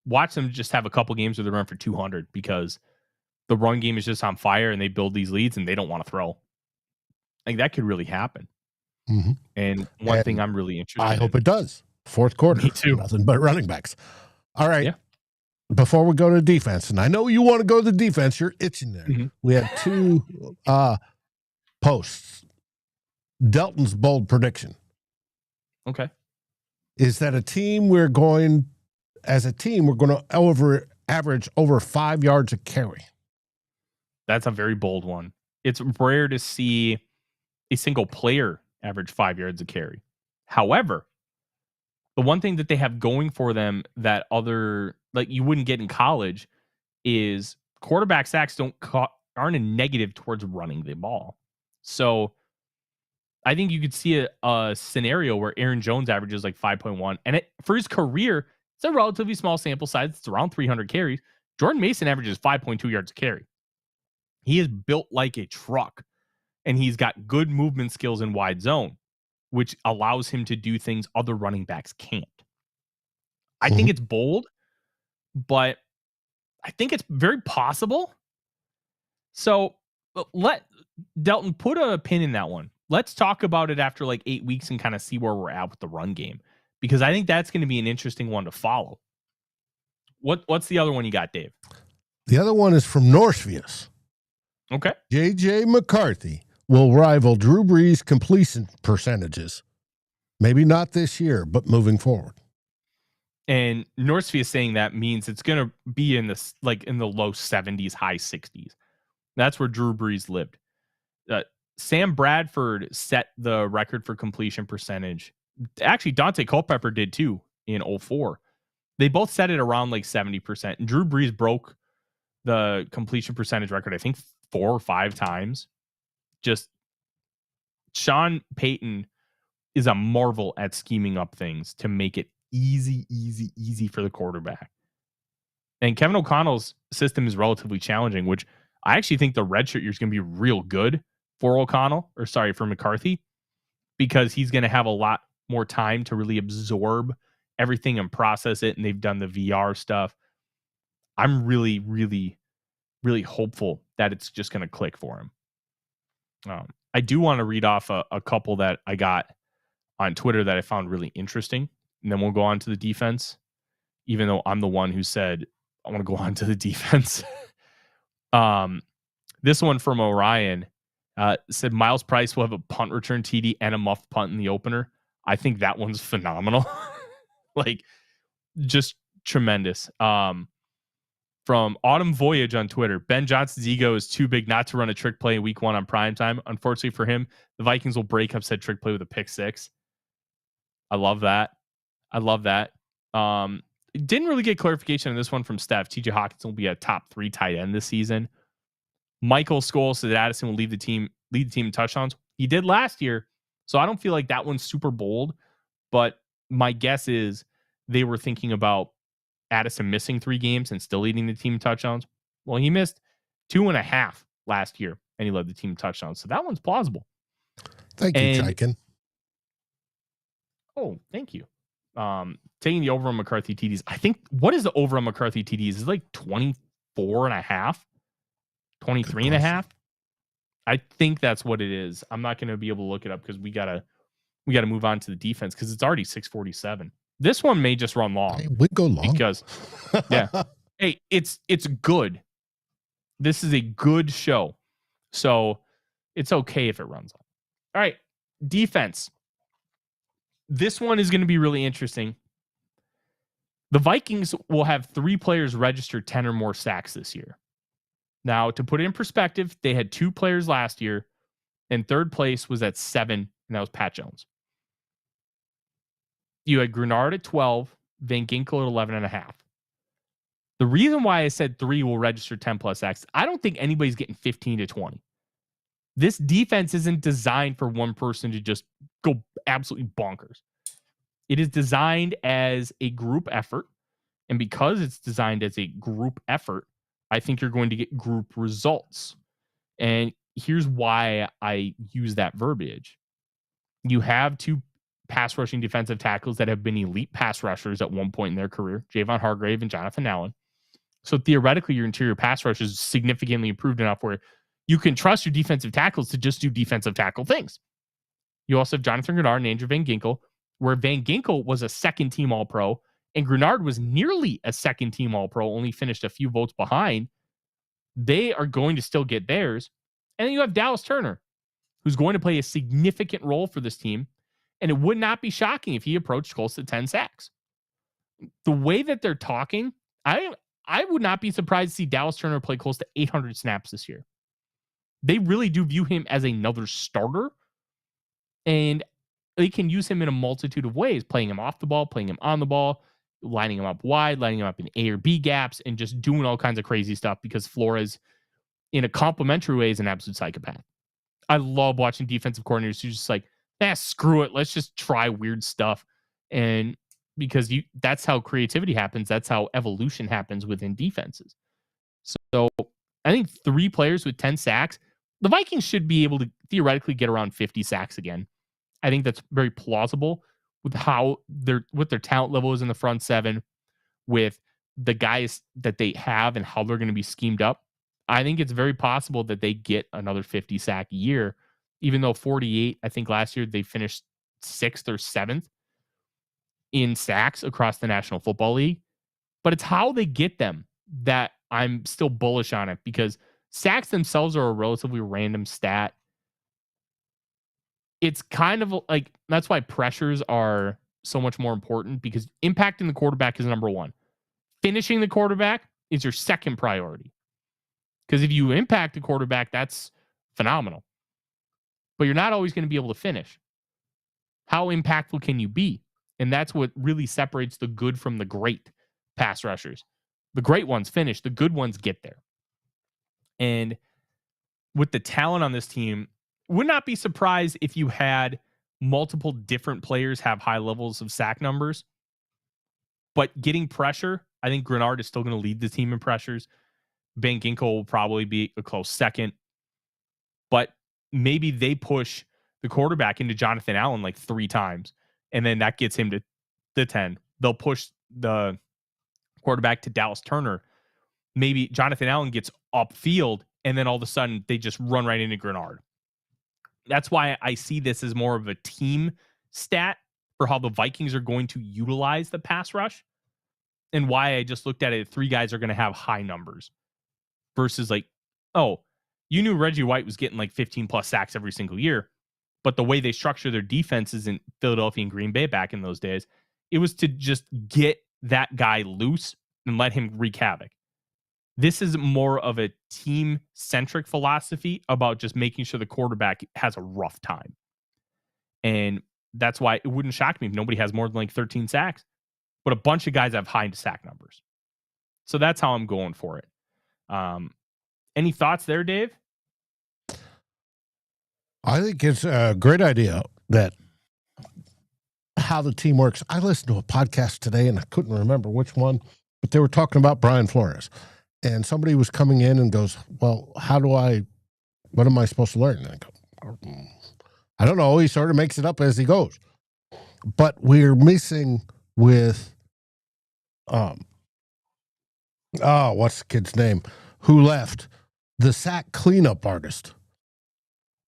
watch them just have a couple games where they run for 200 because the run game is just on fire and they build these leads and they don't want to throw. Like that could really happen. Mm-hmm. And one thing I'm really interested I hope it does. Fourth quarter. Me too. Nothing but running backs. All right. Yeah. Before we go to defense, and I know you want to go to the defense, you're itching there. Mm-hmm. We have two posts. Delton's bold prediction. Okay. Is that we're going to average over 5 yards a carry. That's a very bold one. It's rare to see a single player average 5 yards a carry. However, the one thing that they have going for them that you wouldn't get in college is quarterback sacks aren't a negative towards running the ball. So I think you could see a scenario where Aaron Jones averages like 5.1. And for his career, it's a relatively small sample size. It's around 300 carries. Jordan Mason averages 5.2 yards a carry. He is built like a truck, and he's got good movement skills in wide zone, which allows him to do things other running backs can't. I think it's bold, but I think it's very possible. So let Delton put a pin in that one. Let's talk about it after like 8 weeks and kind of see where we're at with the run game, because I think that's going to be an interesting one to follow. What's the other one you got, Dave? The other one is from Northvius. Okay. JJ McCarthy will rival Drew Brees' completion percentages. Maybe not this year, but moving forward. And Northvius is saying that means it's going to be in the low 70s, high 60s. That's where Drew Brees lived. Sam Bradford set the record for completion percentage. Actually, Dante Culpepper did too in 2004. They both set it around like 70%. And Drew Brees broke the completion percentage record, I think, 4 or 5 times. Just Sean Payton is a marvel at scheming up things to make it easy for the quarterback. And Kevin O'Connell's system is relatively challenging, which I actually think the redshirt year is going to be real good for McCarthy, because he's going to have a lot more time to really absorb everything and process it. And they've done the VR stuff. I'm really, really, really hopeful that it's just going to click for him. I do want to read off a couple that I got on Twitter that I found really interesting. And then we'll go on to the defense, even though I'm the one who said, I want to go on to the defense. This one from Orion said Miles Price will have a punt return TD and a muffed punt in the opener. I think that one's phenomenal. Like, just tremendous. From Autumn Voyage on Twitter, Ben Johnson's ego is too big not to run a trick play in week 1 on primetime. Unfortunately for him, the Vikings will break up said trick play with a pick 6. I love that. Didn't really get clarification on this one from Steph. TJ Hockenson will be a top 3 tight end this season. Michael SKOL said Addison will lead the team in touchdowns. He did last year, so I don't feel like that one's super bold. But my guess is they were thinking about Addison missing 3 games and still leading the team in touchdowns. Well, he missed 2.5 last year, and he led the team in touchdowns. So that one's plausible. Thank you, Chaikin. Oh, thank you. Taking the over on McCarthy TDs. I think, what is the over on McCarthy TDs? Is it like 24.5? 23.5? I think that's what it is. I'm not going to be able to look it up because we gotta move on to the defense because it's already 6:47. This one may just run long. Hey, we go long because, yeah. Hey, it's good. This is a good show. So it's okay if it runs on. All right. Defense. This one is going to be really interesting. The Vikings will have 3 players register 10 or more sacks this year. Now, to put it in perspective, they had 2 players last year, and third place was at 7, and that was Pat Jones. You had Grenard at 12, Van Ginkel at 11.5. The reason why I said 3 will register 10 plus sacks, I don't think anybody's getting 15 to 20. This defense isn't designed for one person to just go absolutely bonkers. It is designed as a group effort. And because it's designed as a group effort, I think you're going to get group results. And here's why I use that verbiage. You have 2 pass rushing defensive tackles that have been elite pass rushers at one point in their career, Javon Hargrave and Jonathan Allen. So theoretically, your interior pass rush is significantly improved enough where you can trust your defensive tackles to just do defensive tackle things. You also have Jonathan Grenard and Andrew Van Ginkel, where Van Ginkel was a second-team All-Pro, and Grenard was nearly a second-team All-Pro, only finished a few votes behind. They are going to still get theirs. And then you have Dallas Turner, who's going to play a significant role for this team, and it would not be shocking if he approached close to 10 sacks. The way that they're talking, I would not be surprised to see Dallas Turner play close to 800 snaps this year. They really do view him as another starter, and they can use him in a multitude of ways, playing him off the ball, playing him on the ball, lining him up wide, lining him up in A or B gaps, and just doing all kinds of crazy stuff because Flores, in a complimentary way, is an absolute psychopath. I love watching defensive coordinators who's just like, screw it. Let's just try weird stuff. And because that's how creativity happens. That's how evolution happens within defenses. So I think 3 players with 10 sacks, the Vikings should be able to theoretically get around 50 sacks again. I think that's very plausible with what their talent level is in the front 7, with the guys that they have and how they're going to be schemed up. I think it's very possible that they get another 50 sack a year, even though 48, I think last year they finished 6th or 7th in sacks across the National Football League. But it's how they get them that I'm still bullish on it, because sacks themselves are a relatively random stat. It's kind of like, that's why pressures are so much more important, because impacting the quarterback is number 1. Finishing the quarterback is your second priority. Because if you impact the quarterback, that's phenomenal. But you're not always going to be able to finish. How impactful can you be? And that's what really separates the good from the great pass rushers. The great ones finish. The good ones get there. And with the talent on this team, would not be surprised if you had multiple different players have high levels of sack numbers. But getting pressure, I think Grenard is still going to lead the team in pressures. Van Ginkel will probably be a close second. But maybe they push the quarterback into Jonathan Allen like 3 times, and then that gets him to the 10. They'll push the quarterback to Dallas Turner. Maybe Jonathan Allen gets upfield, and then all of a sudden they just run right into Grenard. That's why I see this as more of a team stat for how the Vikings are going to utilize the pass rush, and why I just looked at it. 3 guys are going to have high numbers versus like, oh, you knew Reggie White was getting like 15 plus sacks every single year, but the way they structure their defenses in Philadelphia and Green Bay back in those days, it was to just get that guy loose and let him wreak havoc. This is more of a team-centric philosophy about just making sure the quarterback has a rough time. And that's why it wouldn't shock me if nobody has more than like 13 sacks, but a bunch of guys have high sack numbers. So that's how I'm going for it. Any thoughts there, Dave? I think it's a great idea that how the team works. I listened to a podcast today and I couldn't remember which one, but they were talking about Brian Flores. And somebody was coming in and goes, well, what am I supposed to learn? And I go, I don't know. He sort of makes it up as he goes. But we're missing with, what's the kid's name? Who left? The sack cleanup artist.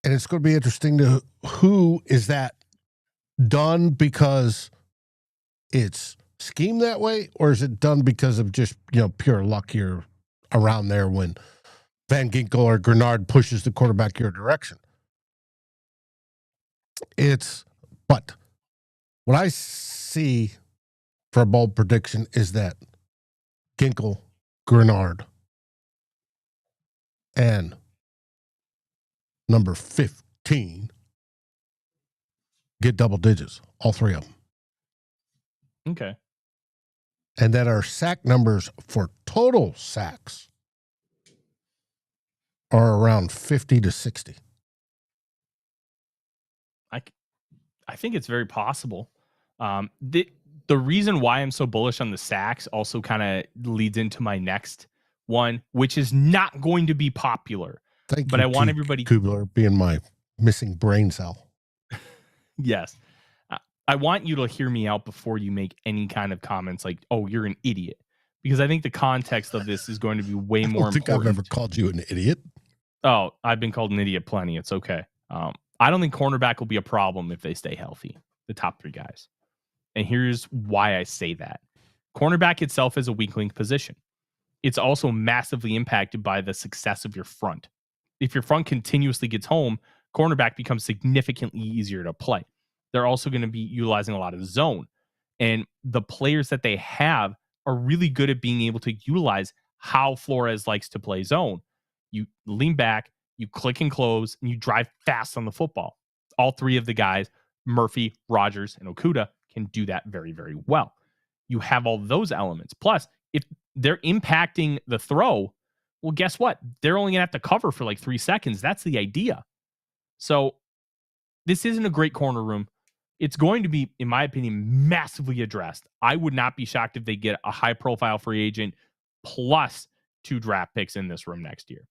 And it's going to be interesting to who is that done because it's schemed that way, or is it done because of just, pure luck here around there when Van Ginkel or Grenard pushes the quarterback your direction. But what I see for a bold prediction is that Ginkel, Grenard, and number 15 get double digits, all three of them. Okay. And that our sack numbers for total sacks are around 50 to 60. I think it's very possible. The reason why I'm so bullish on the sacks also kind of leads into my next one, which is not going to be popular. Thank but you, I want everybody Kubler being my missing brain cell. Yes. I want you to hear me out before you make any kind of comments like, "Oh, you're an idiot," because I think the context of this is going to be way more important. I don't think I've ever called you an idiot. Oh, I've been called an idiot plenty. It's okay. I don't think cornerback will be a problem if they stay healthy, the top three guys. And here's why I say that. Cornerback itself is a weak link position. It's also massively impacted by the success of your front. If your front continuously gets home, cornerback becomes significantly easier to play. They're also going to be utilizing a lot of zone. And the players that they have are really good at being able to utilize how Flores likes to play zone. You lean back, you click and close, and you drive fast on the football. All three of the guys, Murphy, Rogers, and Okudah, can do that very, very well. You have all those elements. Plus, if they're impacting the throw, well, guess what? They're only going to have to cover for like 3 seconds. That's the idea. So this isn't a great corner room. It's going to be, in my opinion, massively addressed. I would not be shocked if they get a high-profile free agent plus 2 draft picks in this room next year.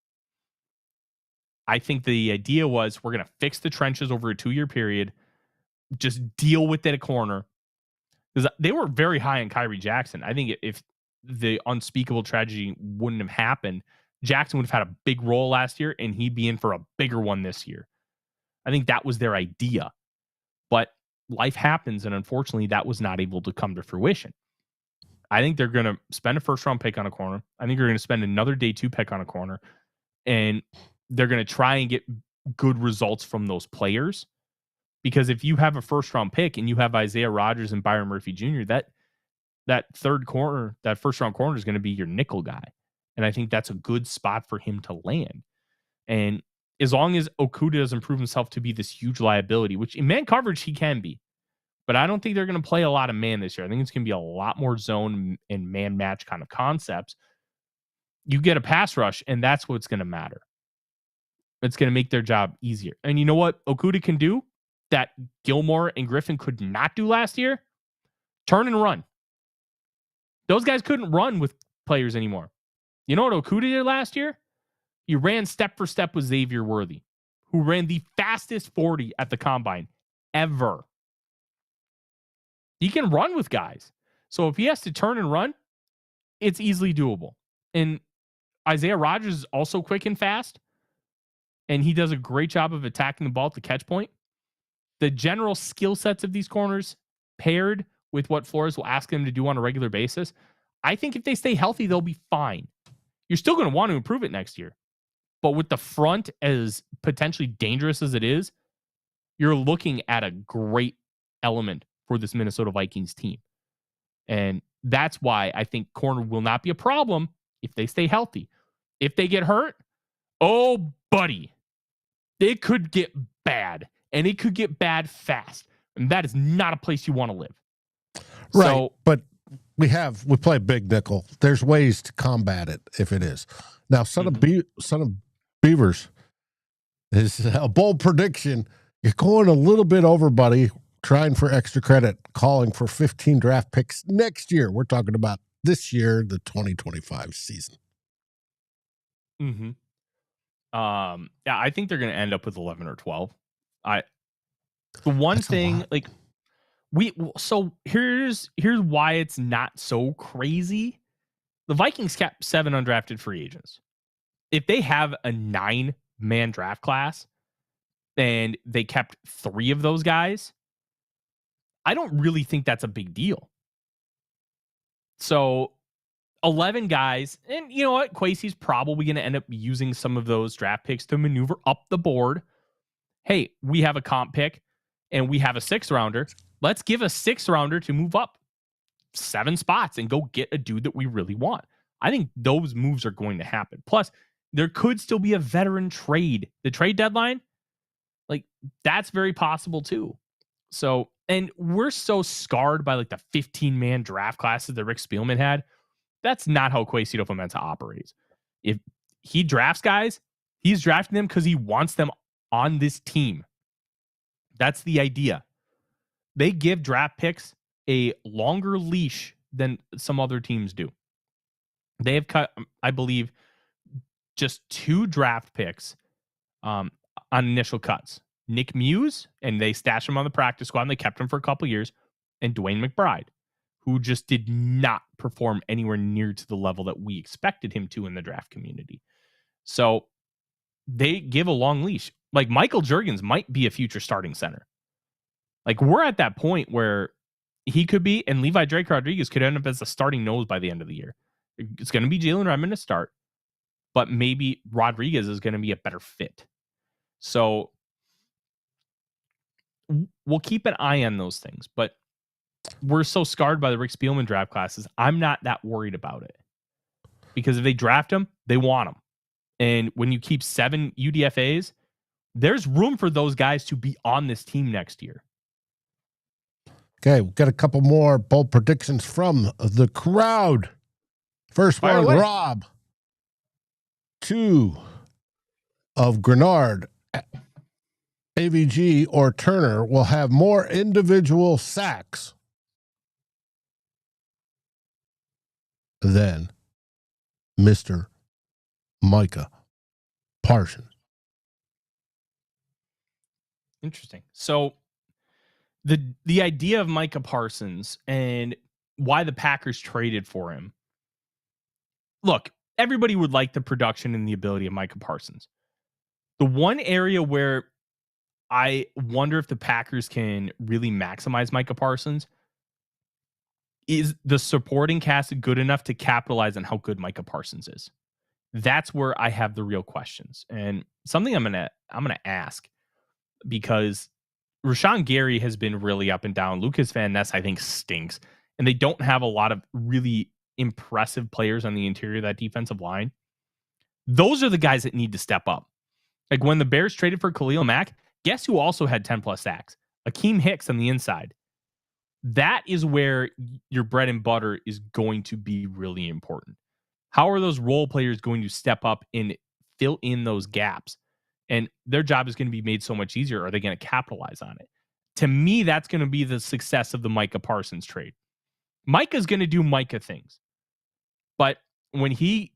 I think the idea was we're going to fix the trenches over a 2-year period, just deal with it at corner. Because they were very high on Kyrie Jackson. I think if the unspeakable tragedy wouldn't have happened, Jackson would have had a big role last year, and he'd be in for a bigger one this year. I think that was their idea. But life happens, and unfortunately, that was not able to come to fruition. I think they're going to spend a first-round pick on a corner. I think they're going to spend another day 2 pick on a corner. And they're going to try and get good results from those players. Because if you have a first-round pick and you have Isaiah Rodgers and Byron Murphy Jr., that third corner, that first-round corner is going to be your nickel guy. And I think that's a good spot for him to land. And as long as Okudah doesn't prove himself to be this huge liability, which in man coverage he can be, but I don't think they're going to play a lot of man this year. I think it's going to be a lot more zone and man match kind of concepts. You get a pass rush, and that's what's going to matter. It's going to make their job easier. And you know what Okudah can do that Gilmore and Griffin could not do last year? Turn and run. Those guys couldn't run with players anymore. You know what Okudah did last year? He ran step for step with Xavier Worthy, who ran the fastest 40 at the combine ever. He can run with guys. So if he has to turn and run, it's easily doable. And Isaiah Rodgers is also quick and fast, and he does a great job of attacking the ball at the catch point. The general skill sets of these corners paired with what Flores will ask them to do on a regular basis, I think if they stay healthy, they'll be fine. You're still going to want to improve it next year. But with the front as potentially dangerous as it is, you're looking at a great element for this Minnesota Vikings team. And that's why I think corner will not be a problem if they stay healthy. If they get hurt, oh, buddy, it could get bad. And it could get bad fast. And that is not a place you want to live. Right. So, but we play big nickel. There's ways to combat it if it is. Now, Son of Beavers is a bold prediction. You're going a little bit over, buddy, trying for extra credit, calling for 15 draft picks next year. We're talking about this year, the 2025 season. yeah, I think they're going to end up with 11 or 12. The one That's thing, like, here's why it's not so crazy. The Vikings kept 7 undrafted free agents. If they have a 9-man draft class and they kept 3 of those guys, I don't really think that's a big deal. So 11 guys. And you know what? Kwesi's probably going to end up using some of those draft picks to maneuver up the board. Hey, we have a comp pick and we have a 6th rounder. Let's give a 6th rounder to move up 7 spots and go get a dude that we really want. I think those moves are going to happen. Plus, there could still be a veteran trade. The trade deadline, like, that's very possible too. So, and we're so scarred by like the 15-man draft classes that Rick Spielman had. That's not how Kwesi Adofo-Mensah operates. If he drafts guys, he's drafting them because he wants them on this team. That's the idea. They give draft picks a longer leash than some other teams do. They have cut, I believe, just 2 draft picks on initial cuts. Nick Muse, and they stashed him on the practice squad, and they kept him for a couple years, and Dwayne McBride, who just did not perform anywhere near to the level that we expected him to in the draft community. So they give a long leash. Like Michael Juergens might be a future starting center. Like we're at that point where he could be, and Levi Drake Rodriguez could end up as the starting nose by the end of the year. It's going to be Jalen Redmond to start, but maybe Rodriguez is going to be a better fit. So we'll keep an eye on those things, but we're so scarred by the Rick Spielman draft classes. I'm not that worried about it because if they draft him, they want him. And when you keep 7 UDFAs, there's room for those guys to be on this team next year. Okay, we've got a couple more bold predictions from the crowd. First Fire one, away. Rob. 2 of Grenard, AVG, or Turner will have more individual sacks than Mr. Micah Parsons. Interesting. So the idea of Micah Parsons and why the Packers traded for him. Look, everybody would like the production and the ability of Micah Parsons. The one area where I wonder if the Packers can really maximize Micah Parsons is the supporting cast good enough to capitalize on how good Micah Parsons is. That's where I have the real questions, and something I'm gonna ask, because Rashawn Gary has been really up and down. Lucas Van Ness, I think, stinks, and they don't have a lot of really impressive players on the interior of that defensive line. Those are the guys that need to step up. Like when the Bears traded for Khalil Mack, guess who also had 10 plus sacks? Akeem Hicks on the inside. That is where your bread and butter is going to be really important. How are those role players going to step up and fill in those gaps? And their job is going to be made so much easier. Are they going to capitalize on it? To me, that's going to be the success of the Micah Parsons trade. Micah's going to do Micah things. But when he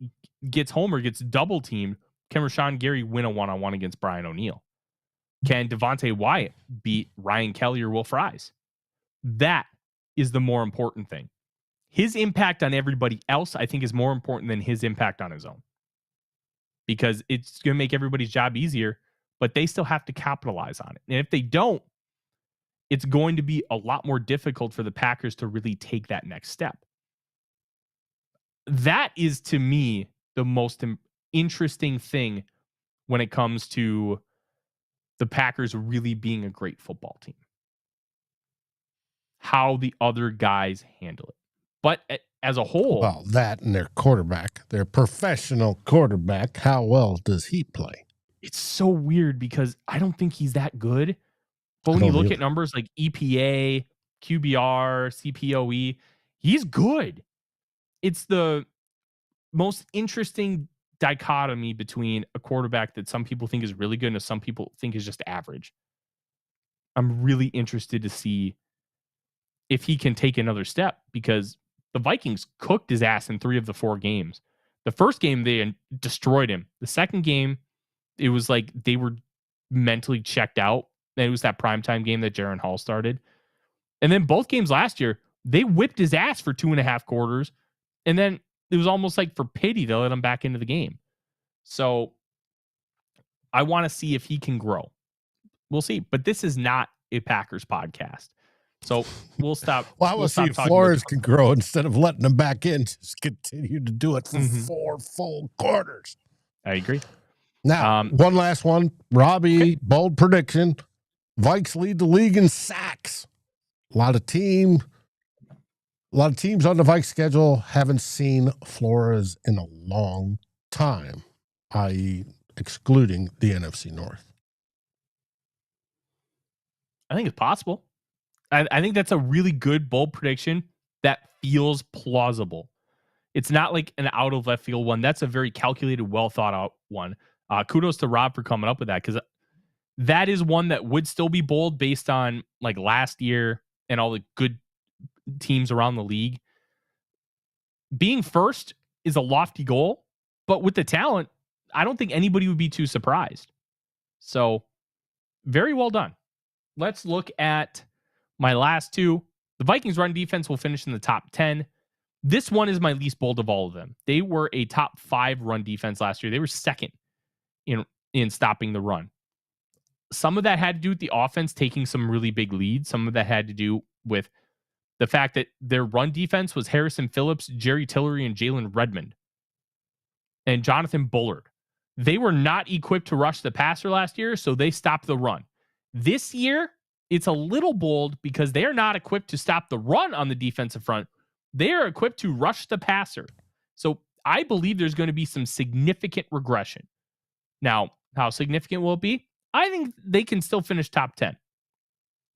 gets home or gets double teamed, can Rashawn Gary win a one-on-one against Brian O'Neill? Can Devontae Wyatt beat Ryan Kelly or Will Fries? That is the more important thing. His impact on everybody else, I think, is more important than his impact on his own. Because it's going to make everybody's job easier, but they still have to capitalize on it. And if they don't, it's going to be a lot more difficult for the Packers to really take that next step. That is, to me, the most interesting thing when it comes to the Packers really being a great football team. How the other guys handle it. But as a whole... Well, that and their quarterback, their professional quarterback, how well does he play? It's so weird because I don't think he's that good. But when you look at numbers like EPA, QBR, CPOE, he's good. It's the most interesting dichotomy between a quarterback that some people think is really good and some people think is just average. I'm really interested to see if he can take another step, because the Vikings cooked his ass in 3 of the 4 games. The first game, they destroyed him. The second game, it was like they were mentally checked out. And it was that primetime game that Jaron Hall started. And then both games last year, they whipped his ass for 2.5 quarters. And then it was almost like for pity to let him back into the game. So I want to see if he can grow. We'll see. But this is not a Packers podcast. So we'll stop. Well, I we'll will see stop if talking Flores about can grow instead of letting them back in. Just continue to do it for Mhm. 4 full quarters. I agree. Now, one last one. Robbie, bold prediction. Vikes lead the league in sacks. A lot of teams on the Vikes schedule haven't seen Flores in a long time, i.e., excluding the NFC North. I think it's possible. I think that's a really good bold prediction that feels plausible. It's not like an out of left field one. That's a very calculated, well thought out one. Kudos to Rob for coming up with that, because that is one that would still be bold based on like last year and all the good teams around the league. Being first is a lofty goal, but with the talent, I don't think anybody would be too surprised. So very well done. Let's look at my last two. The Vikings run defense will finish in the top 10. This one is my least bold of all of them. They were a top 5 run defense last year. They were second in stopping the run. Some of that had to do with the offense taking some really big leads. Some of that had to do with the fact that their run defense was Harrison Phillips, Jerry Tillery, and Jalen Redmond, and Jonathan Bullard. They were not equipped to rush the passer last year, so they stopped the run. This year, it's a little bold because they are not equipped to stop the run on the defensive front. They are equipped to rush the passer. So I believe there's going to be some significant regression. Now, how significant will it be? I think they can still finish top 10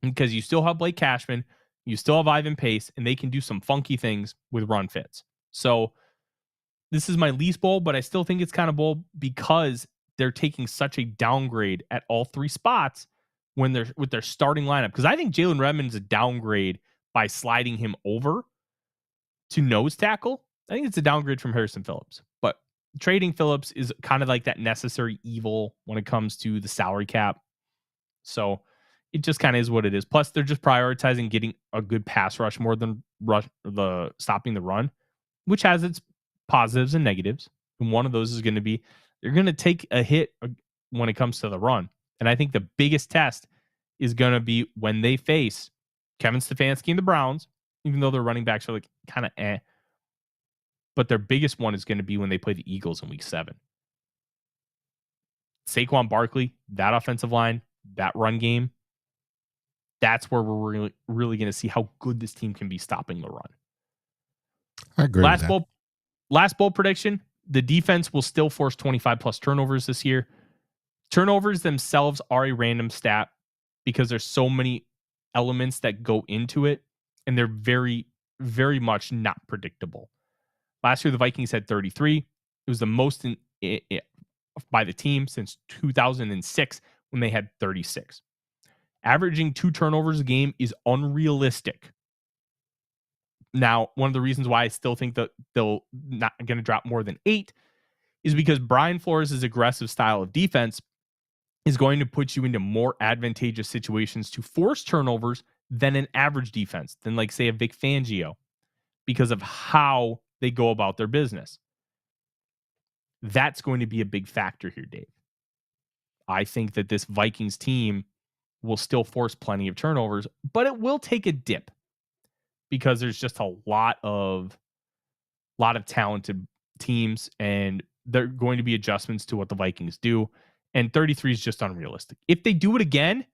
because you still have Blake Cashman, you still have Ivan Pace, and they can do some funky things with run fits. So this is my least bold, but I still think it's kind of bold because they're taking such a downgrade at all 3 spots when they're with their starting lineup. Because I think Jalen Redmond's a downgrade by sliding him over to nose tackle. I think it's a downgrade from Harrison Phillips, but trading Phillips is kind of like that necessary evil when it comes to the salary cap. So it just kind of is what it is. Plus, they're just prioritizing getting a good pass rush more than stopping the run, which has its positives and negatives. And one of those is going to be they're going to take a hit when it comes to the run. And I think the biggest test is going to be when they face Kevin Stefanski and the Browns, even though their running backs are like kind of eh. But their biggest one is going to be when they play the Eagles in week 7. Saquon Barkley, that offensive line, that run game, that's where we're really going to see how good this team can be stopping the run. I agree with that. Last bold prediction, the defense will still force 25 plus turnovers this year. Turnovers themselves are a random stat because there's so many elements that go into it, and they're very, very much not predictable. Last year, the Vikings had 33. It was the most by the team since 2006 when they had 36. Averaging 2 turnovers a game is unrealistic. Now, one of the reasons why I still think that they'll not going to drop more than 8 is because Brian Flores' aggressive style of defense is going to put you into more advantageous situations to force turnovers than an average defense, than like, say, a Vic Fangio, because of how they go about their business. That's going to be a big factor here, Dave. I think that this Vikings team will still force plenty of turnovers, but it will take a dip because there's just a lot of talented teams, and there are going to be adjustments to what the Vikings do. And 33 is just unrealistic. If they do it again,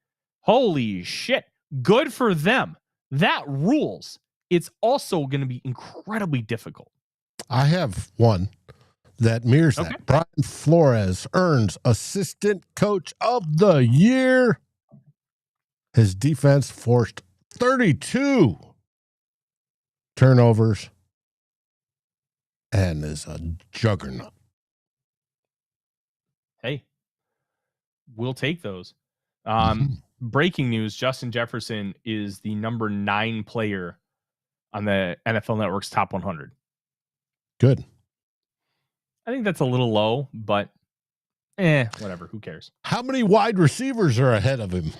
holy shit, good for them. That rules. It's also going to be incredibly difficult. I have one that mirrors that. Brian Flores earns Assistant Coach of the Year. His defense forced 32 turnovers and is a juggernaut. Hey, we'll take those. Breaking news, Justin Jefferson is the number 9 player on the NFL Network's top 100. Good. I think that's a little low, but whatever. Who cares? How many wide receivers are ahead of him?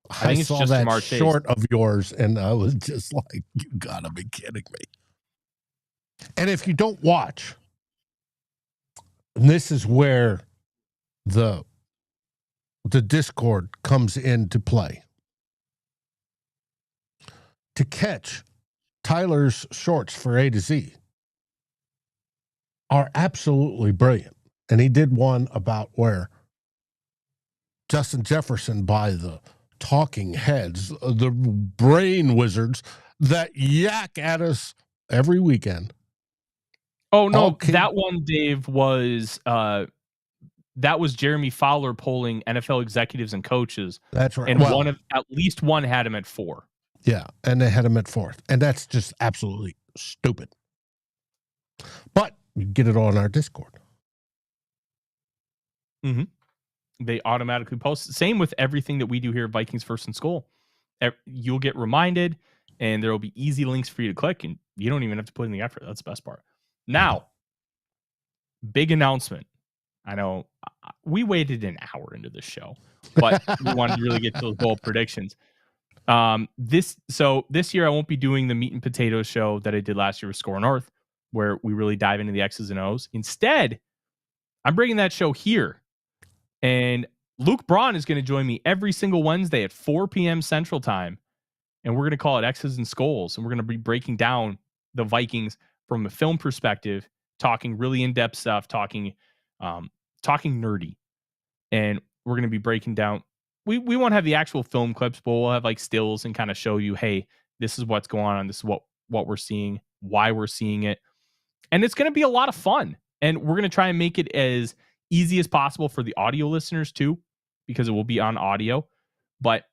I think it's saw just that Jamar short of yours, and I was just like, you gotta be kidding me. And if you don't watch, and this is where the Discord comes into play. to catch Tyler's shorts for A to Z are absolutely brilliant. And he did one about where Justin Jefferson by the talking heads, the brain wizards that yak at us every weekend. Oh, no, that one, Dave, was Jeremy Fowler polling NFL executives and coaches. That's right. And at least one had him at 4. Yeah, and they had him at 4th. And that's just absolutely stupid. But you get it all in our Discord. Mm-hmm. They automatically post. Same with everything that we do here at Vikings First and SKOL. You'll get reminded, and there will be easy links for you to click, and you don't even have to put in the effort. That's the best part. Now, big announcement. I know we waited an hour into the show, but we wanted to really get to those bold predictions. This year I won't be doing the meat and potatoes show that I did last year with SKOR North, where we really dive into the X's and O's. Instead, I'm bringing that show here. And Luke Braun is going to join me every single Wednesday at 4 p.m. Central Time. And we're going to call it X's and SKOLs. And we're going to be breaking down the Vikings from a film perspective, talking really in-depth stuff, talking nerdy. And we're going to be breaking down. We won't have the actual film clips, but we'll have like stills and kind of show you, hey, this is what's going on. This is what we're seeing, why we're seeing it. And it's going to be a lot of fun. And we're going to try and make it as easy as possible for the audio listeners too, because it will be on audio. But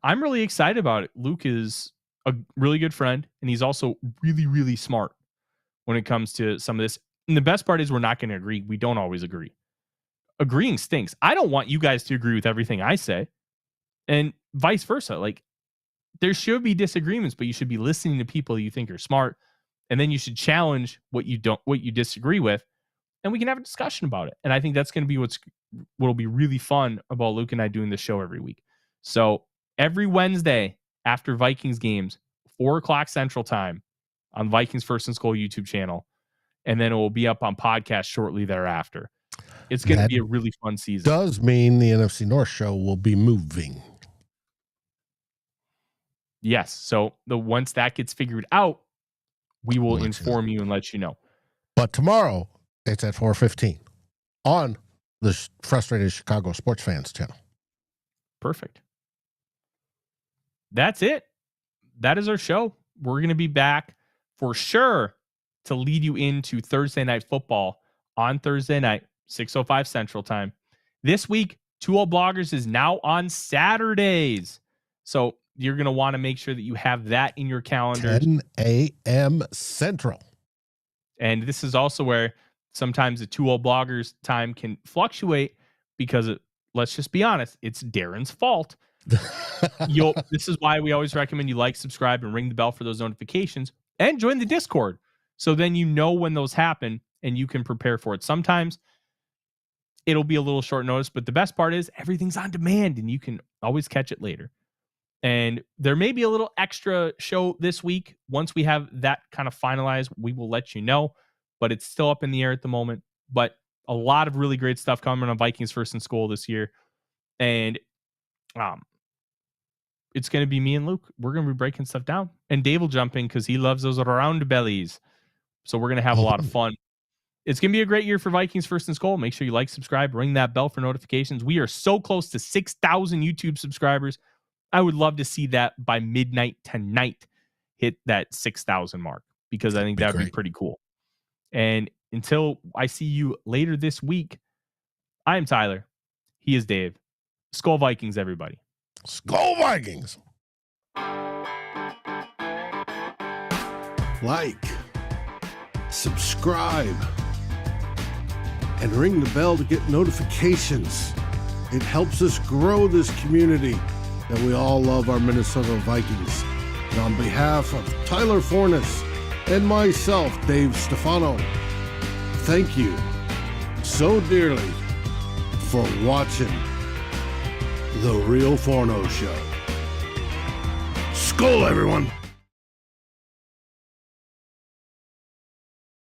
I'm really excited about it. Luke is a really good friend, and he's also really, really smart when it comes to some of this. And the best part is we're not going to agree. We don't always agree. Agreeing stinks. I don't want you guys to agree with everything I say, and vice versa. Like, there should be disagreements, but you should be listening to people you think are smart, and then you should challenge what you disagree with. And we can have a discussion about it. And I think that's going to be what'll be really fun about Luke and I doing this show every week. So every Wednesday after Vikings games, 4:00 Central Time on Vikings First and SKOL YouTube channel. And then it will be up on podcast shortly thereafter. It's going to be a really fun season. Does mean the NFC North show will be moving. Yes. So once that gets figured out, we will inform you and let you know. But tomorrow, it's at 4:15 on the Frustrated Chicago Sports Fans channel. Perfect. That's it. That is our show. We're going to be back for sure to lead you into Thursday Night Football on Thursday night, 6:05 Central Time. This week, 2 Bloggers is now on Saturdays. So you're going to want to make sure that you have that in your calendar. 10 a.m. Central. And this is also where sometimes the 2 Bloggers time can fluctuate because let's just be honest, it's Darren's fault. This is why we always recommend you like, subscribe, and ring the bell for those notifications, and join the Discord. So then you know when those happen and you can prepare for it. Sometimes it'll be a little short notice, but the best part is everything's on demand and you can always catch it later. And there may be a little extra show this week. Once we have that kind of finalized, we will let you know, but it's still up in the air at the moment. But a lot of really great stuff coming on Vikings First and SKOL this year. And it's going to be me and Luke. We're going to be breaking stuff down. And Dave will jump in because he loves those round bellies. So we're going to have a lot of fun. It's going to be a great year for Vikings First and SKOL. Make sure you like, subscribe, ring that bell for notifications. We are so close to 6,000 YouTube subscribers. I would love to see that by midnight tonight hit that 6,000 mark, because I think that would be pretty cool. And until I see you later this week, I am Tyler. He is Dave. SKOL Vikings, everybody. SKOL Vikings. Like, subscribe, and ring the bell to get notifications. It helps us grow this community that we all love, our Minnesota Vikings. And on behalf of Tyler Forness and myself, Dave Stefano, thank you so dearly for watching The Real Forno Show. SKOL, everyone.